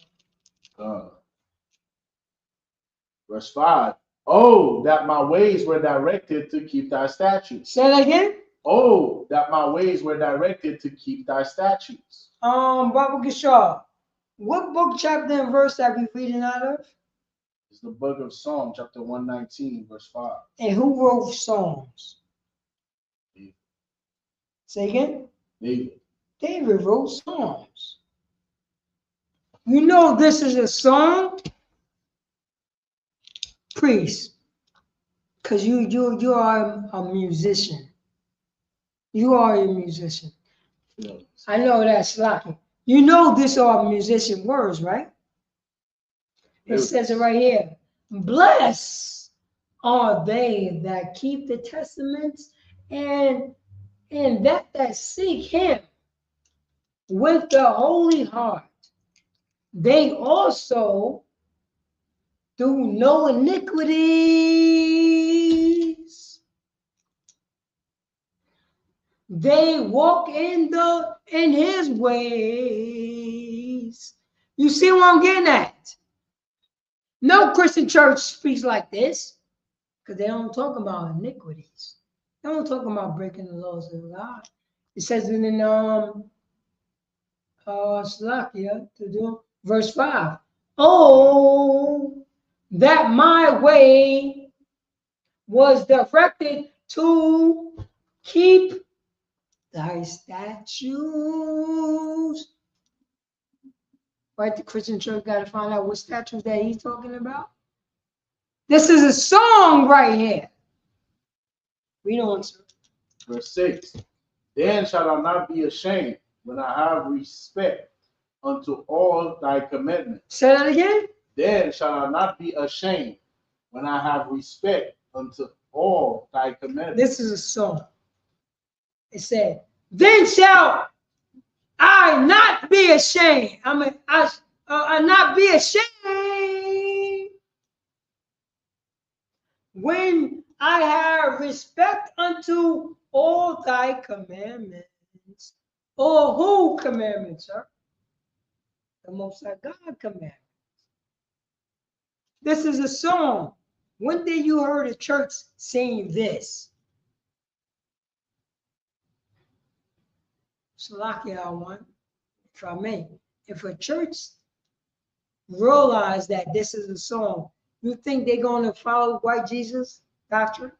Verse 5. Oh, that my ways were directed to keep thy statutes. Say that again. Oh, that my ways were directed to keep thy statutes. Baba Gishar, what book, chapter, and verse are we reading out of? It's the book of Psalm, chapter 119, verse 5. And who wrote Psalms? David. Say again? David. David wrote Psalms. You know this is a song, priest, because you are a musician. You are a musician. Yes. I know that's lucky. You know this are musician words, right? It says it right here. Blessed are they that keep the testaments and that seek him with the holy heart. They also do no iniquities. They walk in his ways. You see what I'm getting at? No Christian church speaks like this because they don't talk about iniquities. They don't talk about breaking the laws of God. It says in Slakia to do verse 5. Oh, that my way was directed to keep thy statutes. Right, the Christian church got to find out what statutes that he's talking about. This is a song right here. Read on, sir. Verse 6. Then shall I not be ashamed when I have respect unto all thy commandments. Say that again. Then shall I not be ashamed when I have respect unto all thy commandments. This is a song. It said, then shall I not be ashamed. I not be ashamed when I have respect unto all thy commandments. Or who commandments, sir? The Most High God commandments. This is a song. When did you heard a church sing this? Salakia one, if I may. If a church realize that this is a song, you think they're going to follow white Jesus doctrine?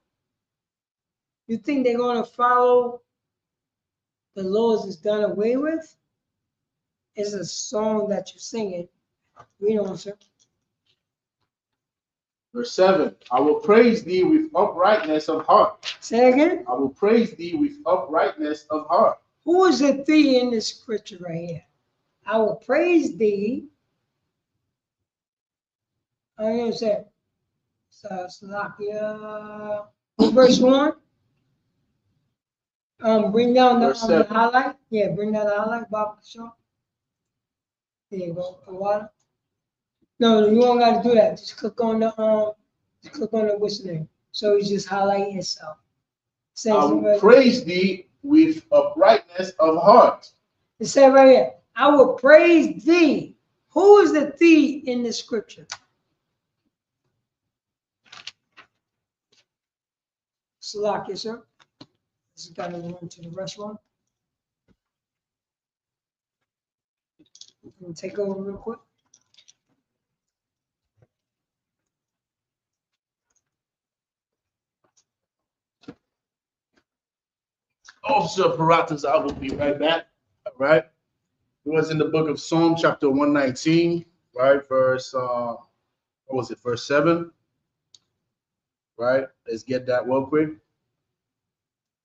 You think they're going to follow the laws is done away with? It's a song that you sing it. Read on, sir. Verse 7. I will praise thee with uprightness of heart. Say again. I will praise thee with uprightness of heart. Who is the thee in this scripture right here? I will praise thee. I'm going to say, Salakia, verse 1. Bring down the highlight. Yeah, bring down the highlight, Bob. Sure. There you go. The water. No, you don't got to do that. Just click on the what's the name. So it's just highlighting itself. I will praise thee with uprightness of heart. It said right here, I will praise thee. Who is the thee in the scripture? Salakia, sir. This has got to run to the restaurant. gonna take over real quick. Officer Paratas, I will be right back. All right. It was in the book of Psalm, chapter 119, right? Verse, what was it? Verse 7. Right? Let's get that real quick.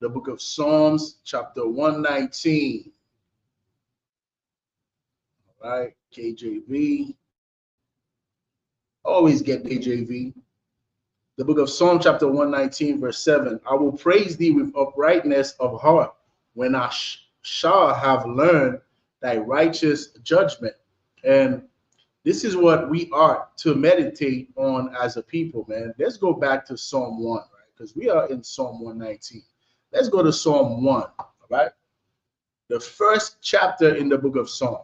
The book of Psalms, chapter 119. All right. KJV. Always get KJV. The book of Psalm, chapter 119, verse 7. I will praise thee with uprightness of heart when I shall have learned thy righteous judgment. And this is what we are to meditate on as a people, man. Let's go back to Psalm 1, right? Because we are in Psalm 119. Let's go to Psalm 1, all right? The first chapter in the book of Psalm.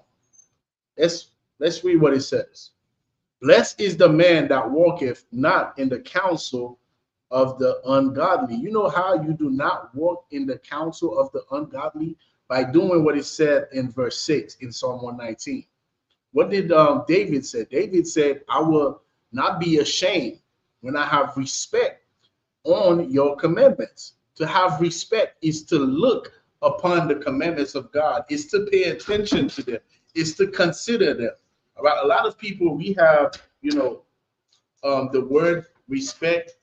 Let's read what it says. Blessed is the man that walketh not in the counsel of the ungodly. You know how you do not walk in the counsel of the ungodly? By doing what it said in verse 6 in Psalm 119. What did David say? David said, I will not be ashamed when I have respect on your commandments. To have respect is to look upon the commandments of God, is to pay attention to them, is to consider them. All right, a lot of people, we have, the word respect,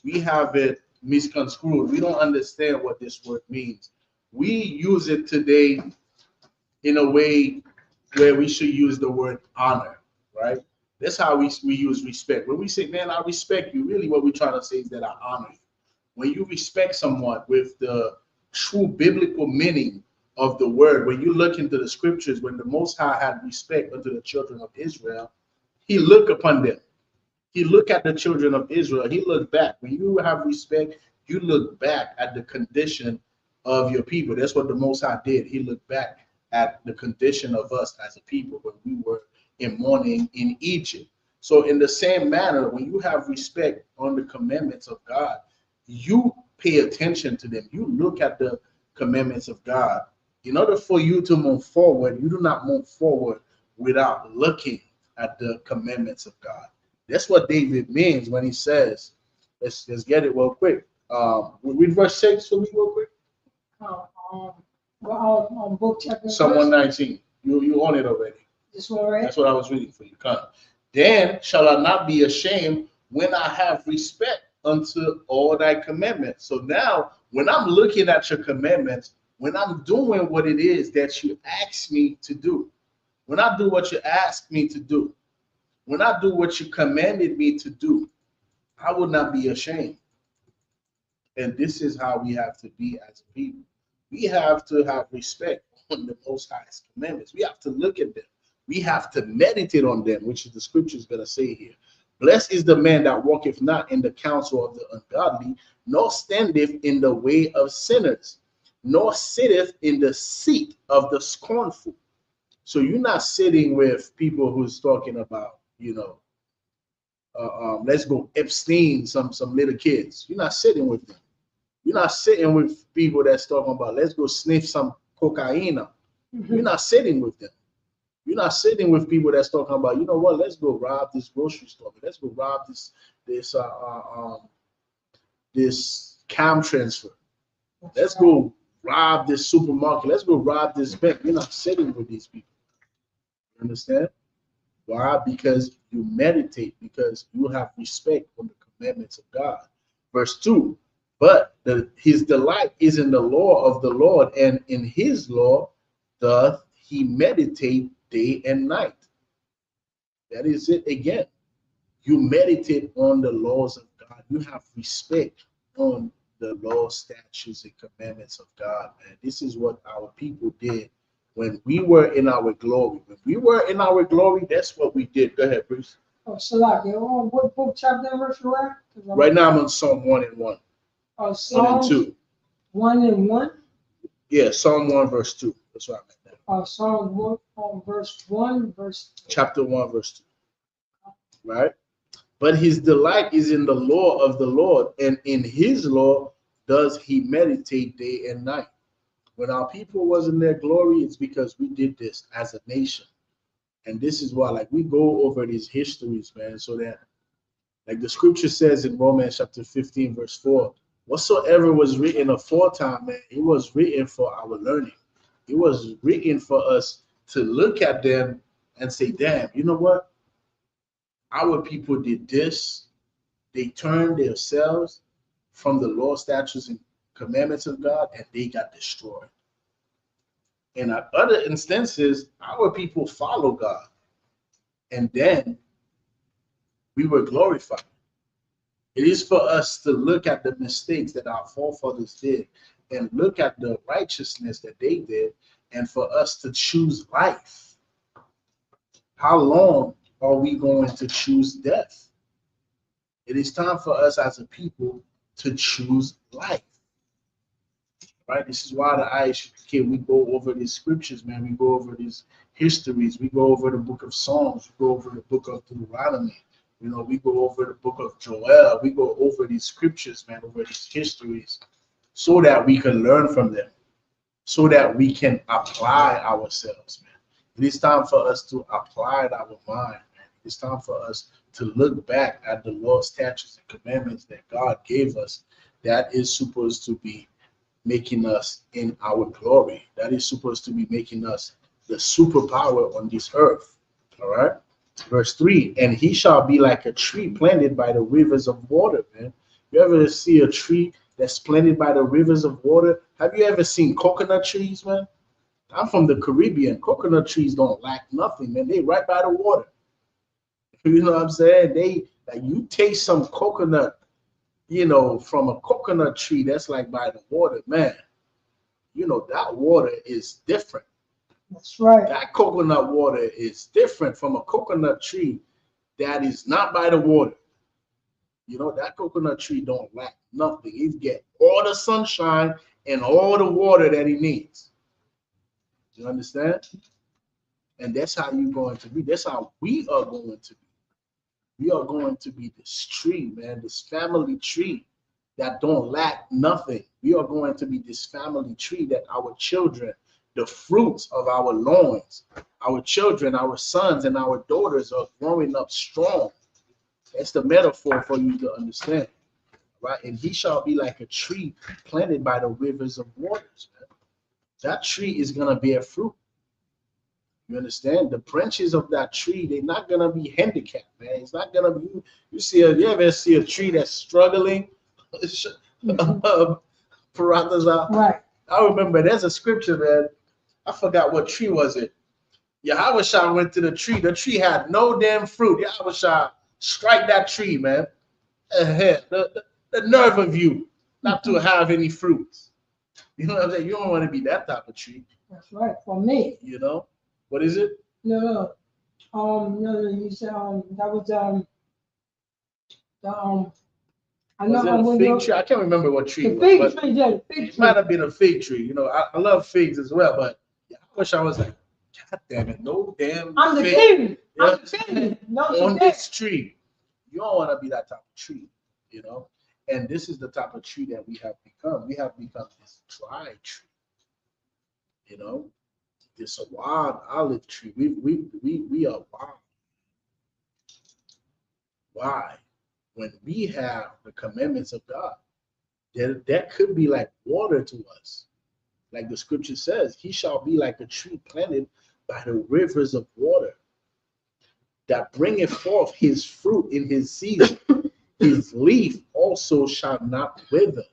we have it misconstrued. We don't understand what this word means. We use it today in a way where we should use the word honor, right? That's how we use respect. When we say, man, I respect you, really what we're trying to say is that I honor you. When you respect someone with the true biblical meaning of the word, when you look into the scriptures, when the Most High had respect unto the children of Israel, he looked upon them. He looked at the children of Israel. He looked back. When you have respect, you look back at the condition of your people. That's what the Most High did. He looked back at the condition of us as a people when we were in mourning in Egypt. So in the same manner, when you have respect on the commandments of God, you pay attention to them. You look at the commandments of God. In order for you to move forward, you do not move forward without looking at the commandments of God. That's what David means when he says, let's get it real quick. Read verse 6 for me real quick. Book chapter. Psalm 119. You own it already. This one, right? That's what I was reading for you. Come. Then shall I not be ashamed when I have respect unto all thy commandments. So now, when I'm looking at your commandments, when I'm doing what it is that you ask me to do, when I do what you ask me to do, when I do what you commanded me to do, I will not be ashamed. And this is how we have to be as a people. We have to have respect on the Most High's commandments. We have to look at them. We have to meditate on them, which is the scripture is going to say here. Blessed is the man that walketh not in the counsel of the ungodly, nor standeth in the way of sinners, nor sitteth in the seat of the scornful. So you're not sitting with people who's talking about, let's go Epstein, some little kids. You're not sitting with them. You're not sitting with people that's talking about, let's go sniff some cocaine. You're not sitting with them. You're not sitting with people that's talking about, you know what, let's go rob this grocery store. Let's go rob this cam transfer. Let's go rob this supermarket. Let's go rob this bank. You're not sitting with these people. You understand? Why? Because you meditate, because you have respect for the commandments of God. Verse 2, but his delight is in the law of the Lord, and in his law doth he meditate day and night. That is it again. You meditate on the laws of God. You have respect on the law, statutes, and commandments of God, man. This is what our people did when we were in our glory. When we were in our glory, that's what we did. Go ahead, Bruce. Oh, Salak, you're on what book, chapter, and verse you at? Right now I'm on Psalm 1 and 1. Oh, Psalm 1 and 2. 1 and 1? Yeah, Psalm 1, verse 2. That's what I meant. Psalm 1, verse 1, verse 2. Chapter 1, verse 2. Right? But his delight is in the law of the Lord, and in his law does he meditate day and night. When our people was in their glory, it's because we did this as a nation. And this is why, like, we go over these histories, man, so that, like the scripture says in Romans chapter 15, verse 4, whatsoever was written aforetime, man, it was written for our learning. It was written for us to look at them and say, damn, you know what? Our people did this. They turned themselves from the law, statutes, and commandments of God, and they got destroyed. And at other instances, our people follow God. And then we were glorified. It is for us to look at the mistakes that our forefathers did and look at the righteousness that they did, and for us to choose life. How long are we going to choose death? It is time for us as a people to choose life. Right? This is why the ISUPK, we go over these scriptures, man. We go over these histories. We go over the book of Psalms. We go over the book of Deuteronomy. You know, we go over the book of Joel. We go over these scriptures, man, over these histories, so that we can learn from them, so that we can apply ourselves, man. It is time for us to apply our mind, man. It's time for us to look back at the law, statutes, and commandments that God gave us. That is supposed to be making us in our glory. That is supposed to be making us the superpower on this earth. All right. Verse 3, and he shall be like a tree planted by the rivers of water, man. You ever see a tree that's planted by the rivers of water? Have you ever seen coconut trees, man? I'm from the Caribbean. Coconut trees don't lack nothing, man. They right by the water. You know what I'm saying? They, like, you taste some coconut, you know, from a coconut tree that's like by the water, man. You know, that water is different. That's right. That coconut water is different from a coconut tree that is not by the water. You know, that coconut tree don't lack nothing. It get all the sunshine and all the water that it needs. You understand? And that's how you're going to be. That's how we are going to be. We are going to be this tree, man, this family tree that don't lack nothing. We are going to be this family tree that our children, the fruits of our loins, our children, our sons, and our daughters are growing up strong. That's the metaphor for you to understand, right? And he shall be like a tree planted by the rivers of waters, man. That tree is going to bear fruit. You understand? The branches of that tree, they're not going to be handicapped, man. It's not going to be, you ever see a tree that's struggling? Right. I remember there's a scripture, man. I forgot what tree was it. Yahweh went to the tree. The tree had no damn fruit. Yahweh strike that tree, man. The nerve of you not to have any fruits. You know what I'm saying? You don't want to be that type of tree. That's right. For me. You know? What is it? No. No, you said that was I know was it a fig tree? I can't remember what tree the it fig was. tree, yeah, the fig It tree. might have been a fig tree. You know, I love figs as well, but I wish I was like, God damn it, no damn I'm the fig. king. Yeah. I'm the king. No, On this tree. You don't want to be that type of tree, you know? And this is the type of tree that we have become. We have become this dry tree, you know? This wild olive tree. We are wild. Why? When we have the commandments of God, that could be like water to us. Like the scripture says, he shall be like a tree planted by the rivers of water that bringeth forth his fruit in his season. His leaf also shall not wither.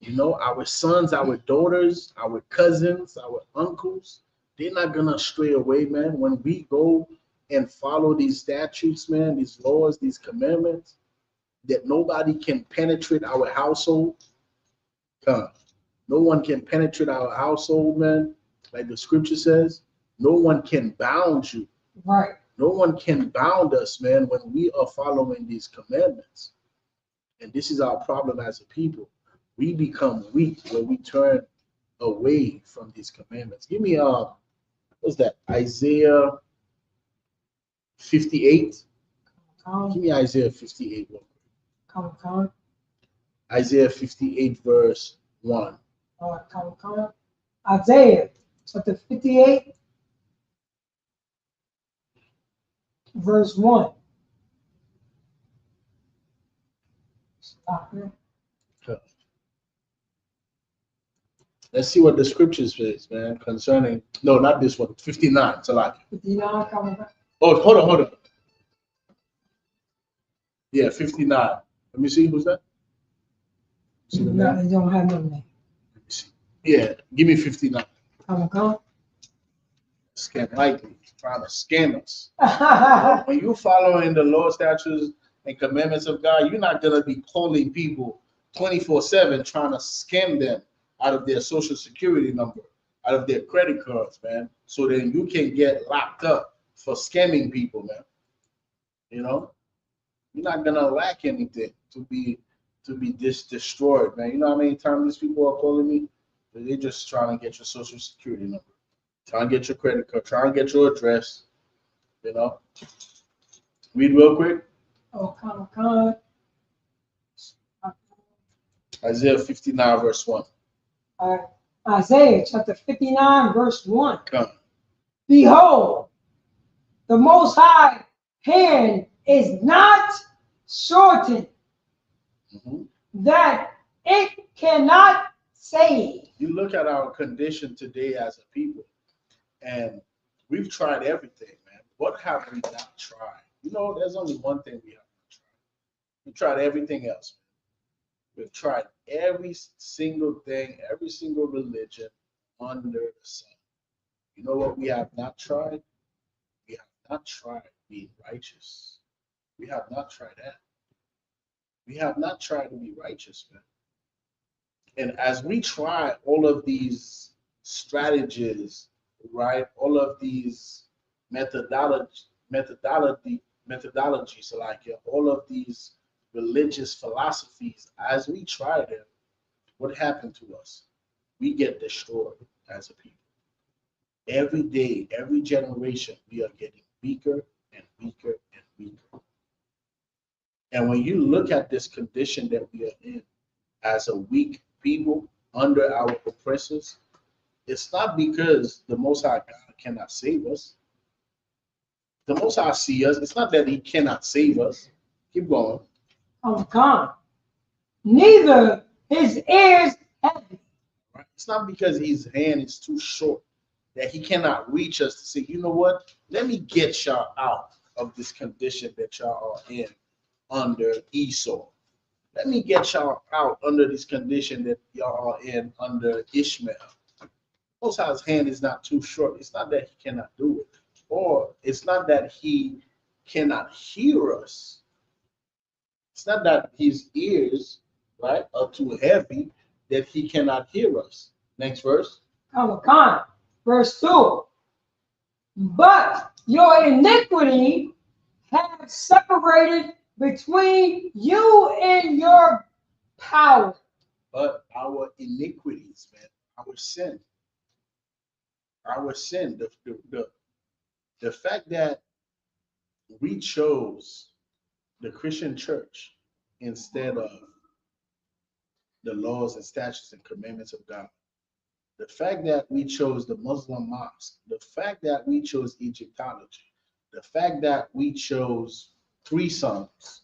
You know, our sons, our daughters, our cousins, our uncles, they're not gonna stray away, man. When we go and follow these statutes, man, these laws, these commandments, that nobody can penetrate our household. No one can penetrate our household, man. Like the scripture says, no one can bound you. Right. No one can bound us, man, when we are following these commandments. And this is our problem as a people. We become weak when we turn away from these commandments. Give me what's that? Isaiah 58. Give me Isaiah 58. Come. Isaiah 58 verse 1. Come. Isaiah chapter 58. verse 1. Stop here. Let's see what the scripture says, man, concerning, no, not this one, 59, Salaki. 59 coming back. Oh, hold on. Yeah, 59. Let me see, who's that? See the No, name? they don't have no name. Yeah, give me 59. Come. Scam likely, trying to scam us. When you following the Lord's statutes and commandments of God, you're not gonna be calling people 24/7 trying to scam them out of their social security number, out of their credit cards, man. So then you can get locked up for scamming people, man. You know, you're not gonna lack anything to be destroyed, man. You know how many times these people are calling me? They're just trying to get your social security number, trying to get your credit card, trying to get your address. You know. Read real quick. Oh, come. Isaiah 59 verse 1. All right. Isaiah chapter 59 verse 1. Come. Behold, the Most High hand is not shortened, that it cannot save. You look at our condition today as a people, and we've tried everything, man. What have we not tried? You know, there's only one thing we have not tried. We tried everything else, man. We've tried every single thing, every single religion under the sun. You know what we have not tried? We have not tried being righteous. We have not tried that. We have not tried to be righteous, man. And as we try all of these strategies, right? All of these methodologies, like all of these religious philosophies, as we try them, what happened to us? We get destroyed as a people. Every day, every generation, we are getting weaker and weaker and weaker. And when you look at this condition that we are in as a weak people under our oppressors, it's not because the Most High God cannot save us. The Most High sees us. It's not that he cannot save us. Keep going. Come. Neither his ears heavy. Right? It's not because his hand is too short that he cannot reach us to say, you know what? Let me get y'all out of this condition that y'all are in under Esau. Let me get y'all out under this condition that y'all are in under Ishmael. Most High's hand is not too short. It's not that he cannot do it, or it's not that he cannot hear us. It's not that his ears, right, are too heavy that he cannot hear us. Next verse. Come. Verse 2. But your iniquity have separated between you and your power. But our iniquities, man, our sin, the fact that we chose the Christian church instead of the laws and statutes and commandments of God, the fact that we chose the Muslim mosque, the fact that we chose Egyptology, the fact that we chose threesomes,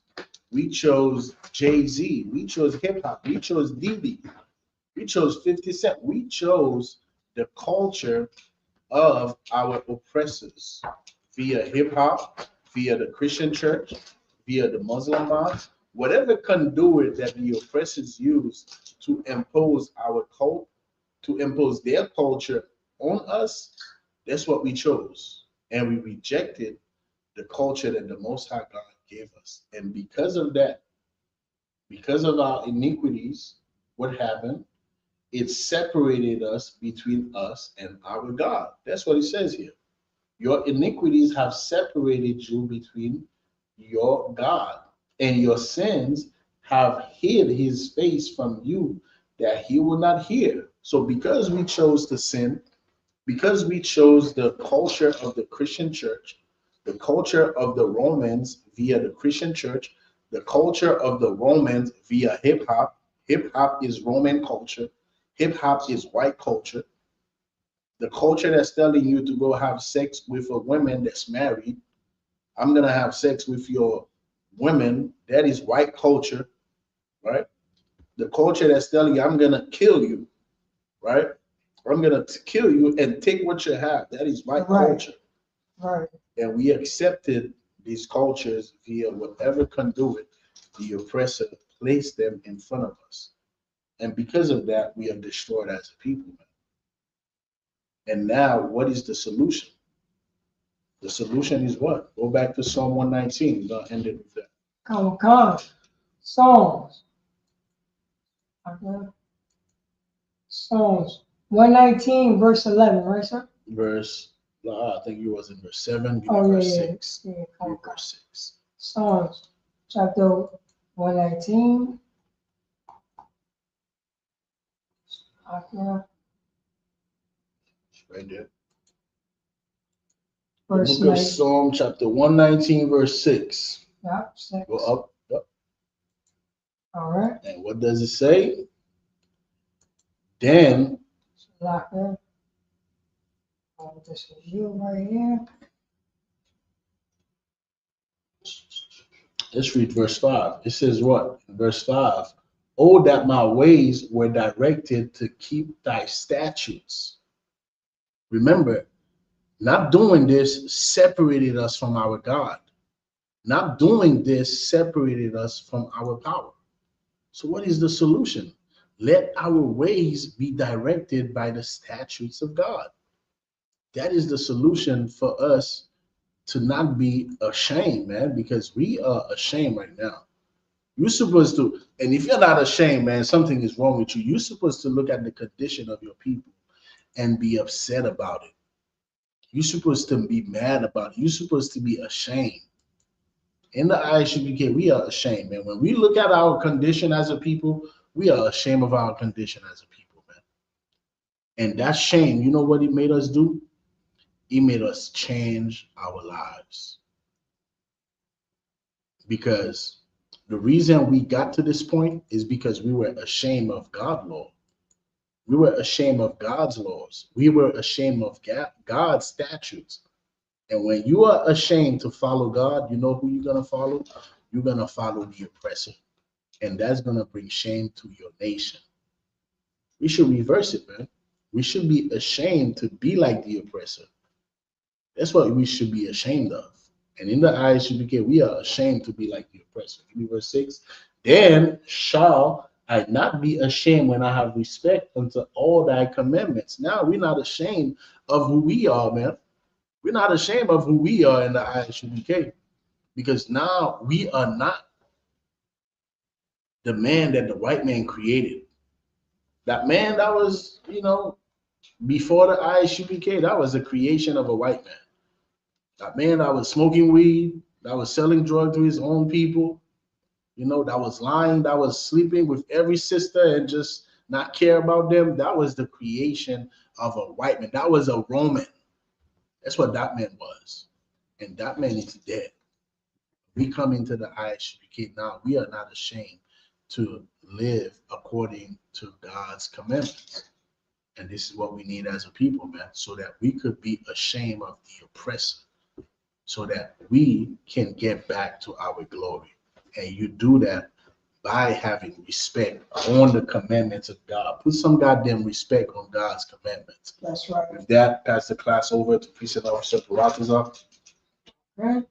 we chose Jay-Z, we chose hip-hop, we chose Diddy, we chose 50 Cent, we chose the culture of our oppressors via hip-hop, via the Christian church, via the Muslim mosque, whatever conduit that the oppressors use to impose our cult, to impose their culture on us, that's what we chose. And we rejected the culture that the Most High God gave us. And because of that, because of our iniquities, what happened? It separated us between us and our God. That's what it says here. Your iniquities have separated you between your God, and your sins have hid his face from you that he will not hear. So because we chose to sin, because we chose the culture of the Christian church, the culture of the Romans via the Christian church, the culture of the Romans via hip-hop. Hip-hop is Roman culture. Hip-hop is white culture. The culture that's telling you to go have sex with a woman that's married, I'm gonna have sex with your women. That is white culture, right? The culture that's telling you I'm gonna kill you, right? I'm gonna kill you and take what you have. That is white culture. Right. And we accepted these cultures via whatever conduit the oppressor placed them in front of us. And because of that, we are destroyed as a people. And now, what is the solution? The solution is what? Go back to Psalm 119. We're going to end it with that. Come. Psalms. Okay. Psalms 119, verse 11, right, sir? I think you was in verse 7. Verse 6. Yeah. Verse 6. Psalms chapter 119. Okay. Right there. Verse The book of 9. Psalm chapter 119, verse 6. Yeah, 6. Go up. All right. And what does it say? Then. Lock in. This is you right here. Let's read verse 5. It says what? Verse 5. Oh, that my ways were directed to keep thy statutes. Remember, not doing this separated us from our God. Not doing this separated us from our power. So what is the solution? Let our ways be directed by the statutes of God. That is the solution for us to not be ashamed, man, because we are ashamed right now. You're supposed to, and if you're not ashamed, man, something is wrong with you. You're supposed to look at the condition of your people and be upset about it. You're supposed to be mad about it. You're supposed to be ashamed. In the ISUPK, we are ashamed, man. When we look at our condition as a people, we are ashamed of our condition as a people, man. And that shame, you know what it made us do? It made us change our lives. Because the reason we got to this point is because we were ashamed of God's law. We were ashamed of God's laws. We were ashamed of God's statutes. And when you are ashamed to follow God, you know who you're going to follow? You're going to follow the oppressor. And that's going to bring shame to your nation. We should reverse it, man. We should be ashamed to be like the oppressor. That's what we should be ashamed of. And in the ISUPK, we are ashamed to be like the oppressor. Give me verse 6. Then shall I not be ashamed when I have respect unto all thy commandments. Now we're not ashamed of who we are, man. We're not ashamed of who we are in the ISUPK, because now we are not the man that the white man created. That man that was, before the ISUPK, that was a creation of a white man. That man that was smoking weed, that was selling drugs to his own people, that was lying, that was sleeping with every sister and just not care about them. That was the creation of a white man. That was a Roman. That's what that man was. And that man is dead. We come into the ISUPK now. We are not ashamed to live according to God's commandments. And this is what we need as a people, man, so that we could be ashamed of the oppressor, so that we can get back to our glory. And you do that by having respect on the commandments of God. Put some goddamn respect on God's commandments. That's right. With that, pass the class over to Precinct Officer Paratazar. Right.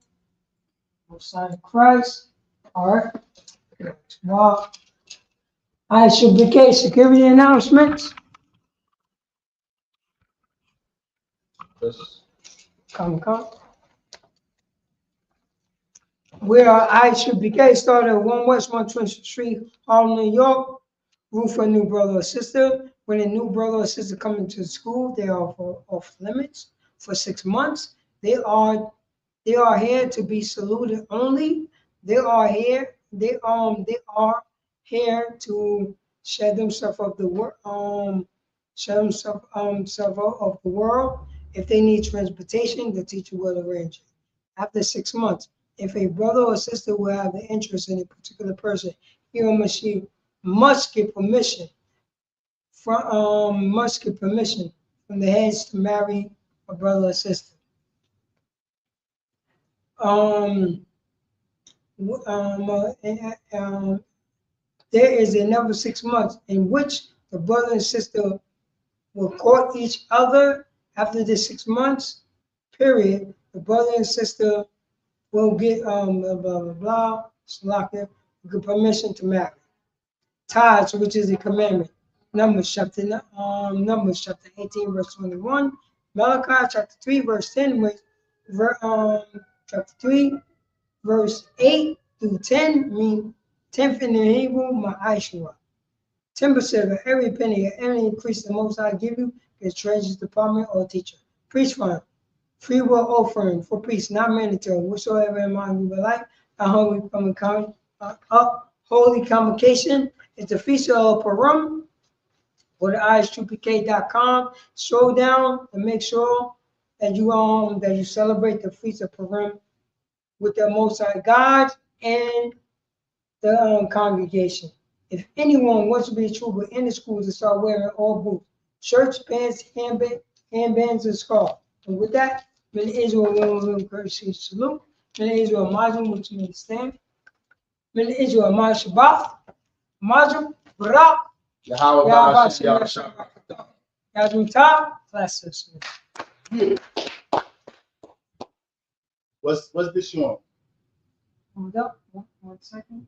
Sign of Christ. All right. Well, ISUPK security announcements. Come. We are ISUPK, started at 1 West 120th Street, Harlem, New York. Room for a new brother or sister. When a new brother or sister come into the school, they are off limits for 6 months. They are here to be saluted only. They are here to share themselves of the world. Of the world. If they need transportation, the teacher will arrange it. After 6 months, if a brother or sister will have an interest in a particular person, he or she must get permission from the heads to marry a brother or sister. there is another 6 months in which the brother and sister will court each other. After the 6 months period, the brother and sister will get blah blah blah get permission to marry. Tithes, which is a commandment. Numbers chapter 18 verse 21. Malachi chapter 3 verse 10. Chapter 3 verse 8 through 10 mean 10th in the Hebrew ma'ashua. 10% of every penny or any increase the Most High give you is treasurer's department or teacher. Priest fund, free will offering for priests, not mandatory. Whatsoever amount you would like, a holy convocation is the feast of Purim. Go to ISUPK.com, scroll down and make sure that you celebrate the feast of Purim with the Most High God and the congregation. If anyone wants to be a trooper in the schools to start wearing all boots, shirts, pants, handbands, and scarves. And with that, may Israel will courtesy salute. May Israel Majum, which means stand. May Israel Maj Shabbat, Majum, Barak, Yahweh Shabbat, Yadum Tam, classes. What's this one? Hold up, one second.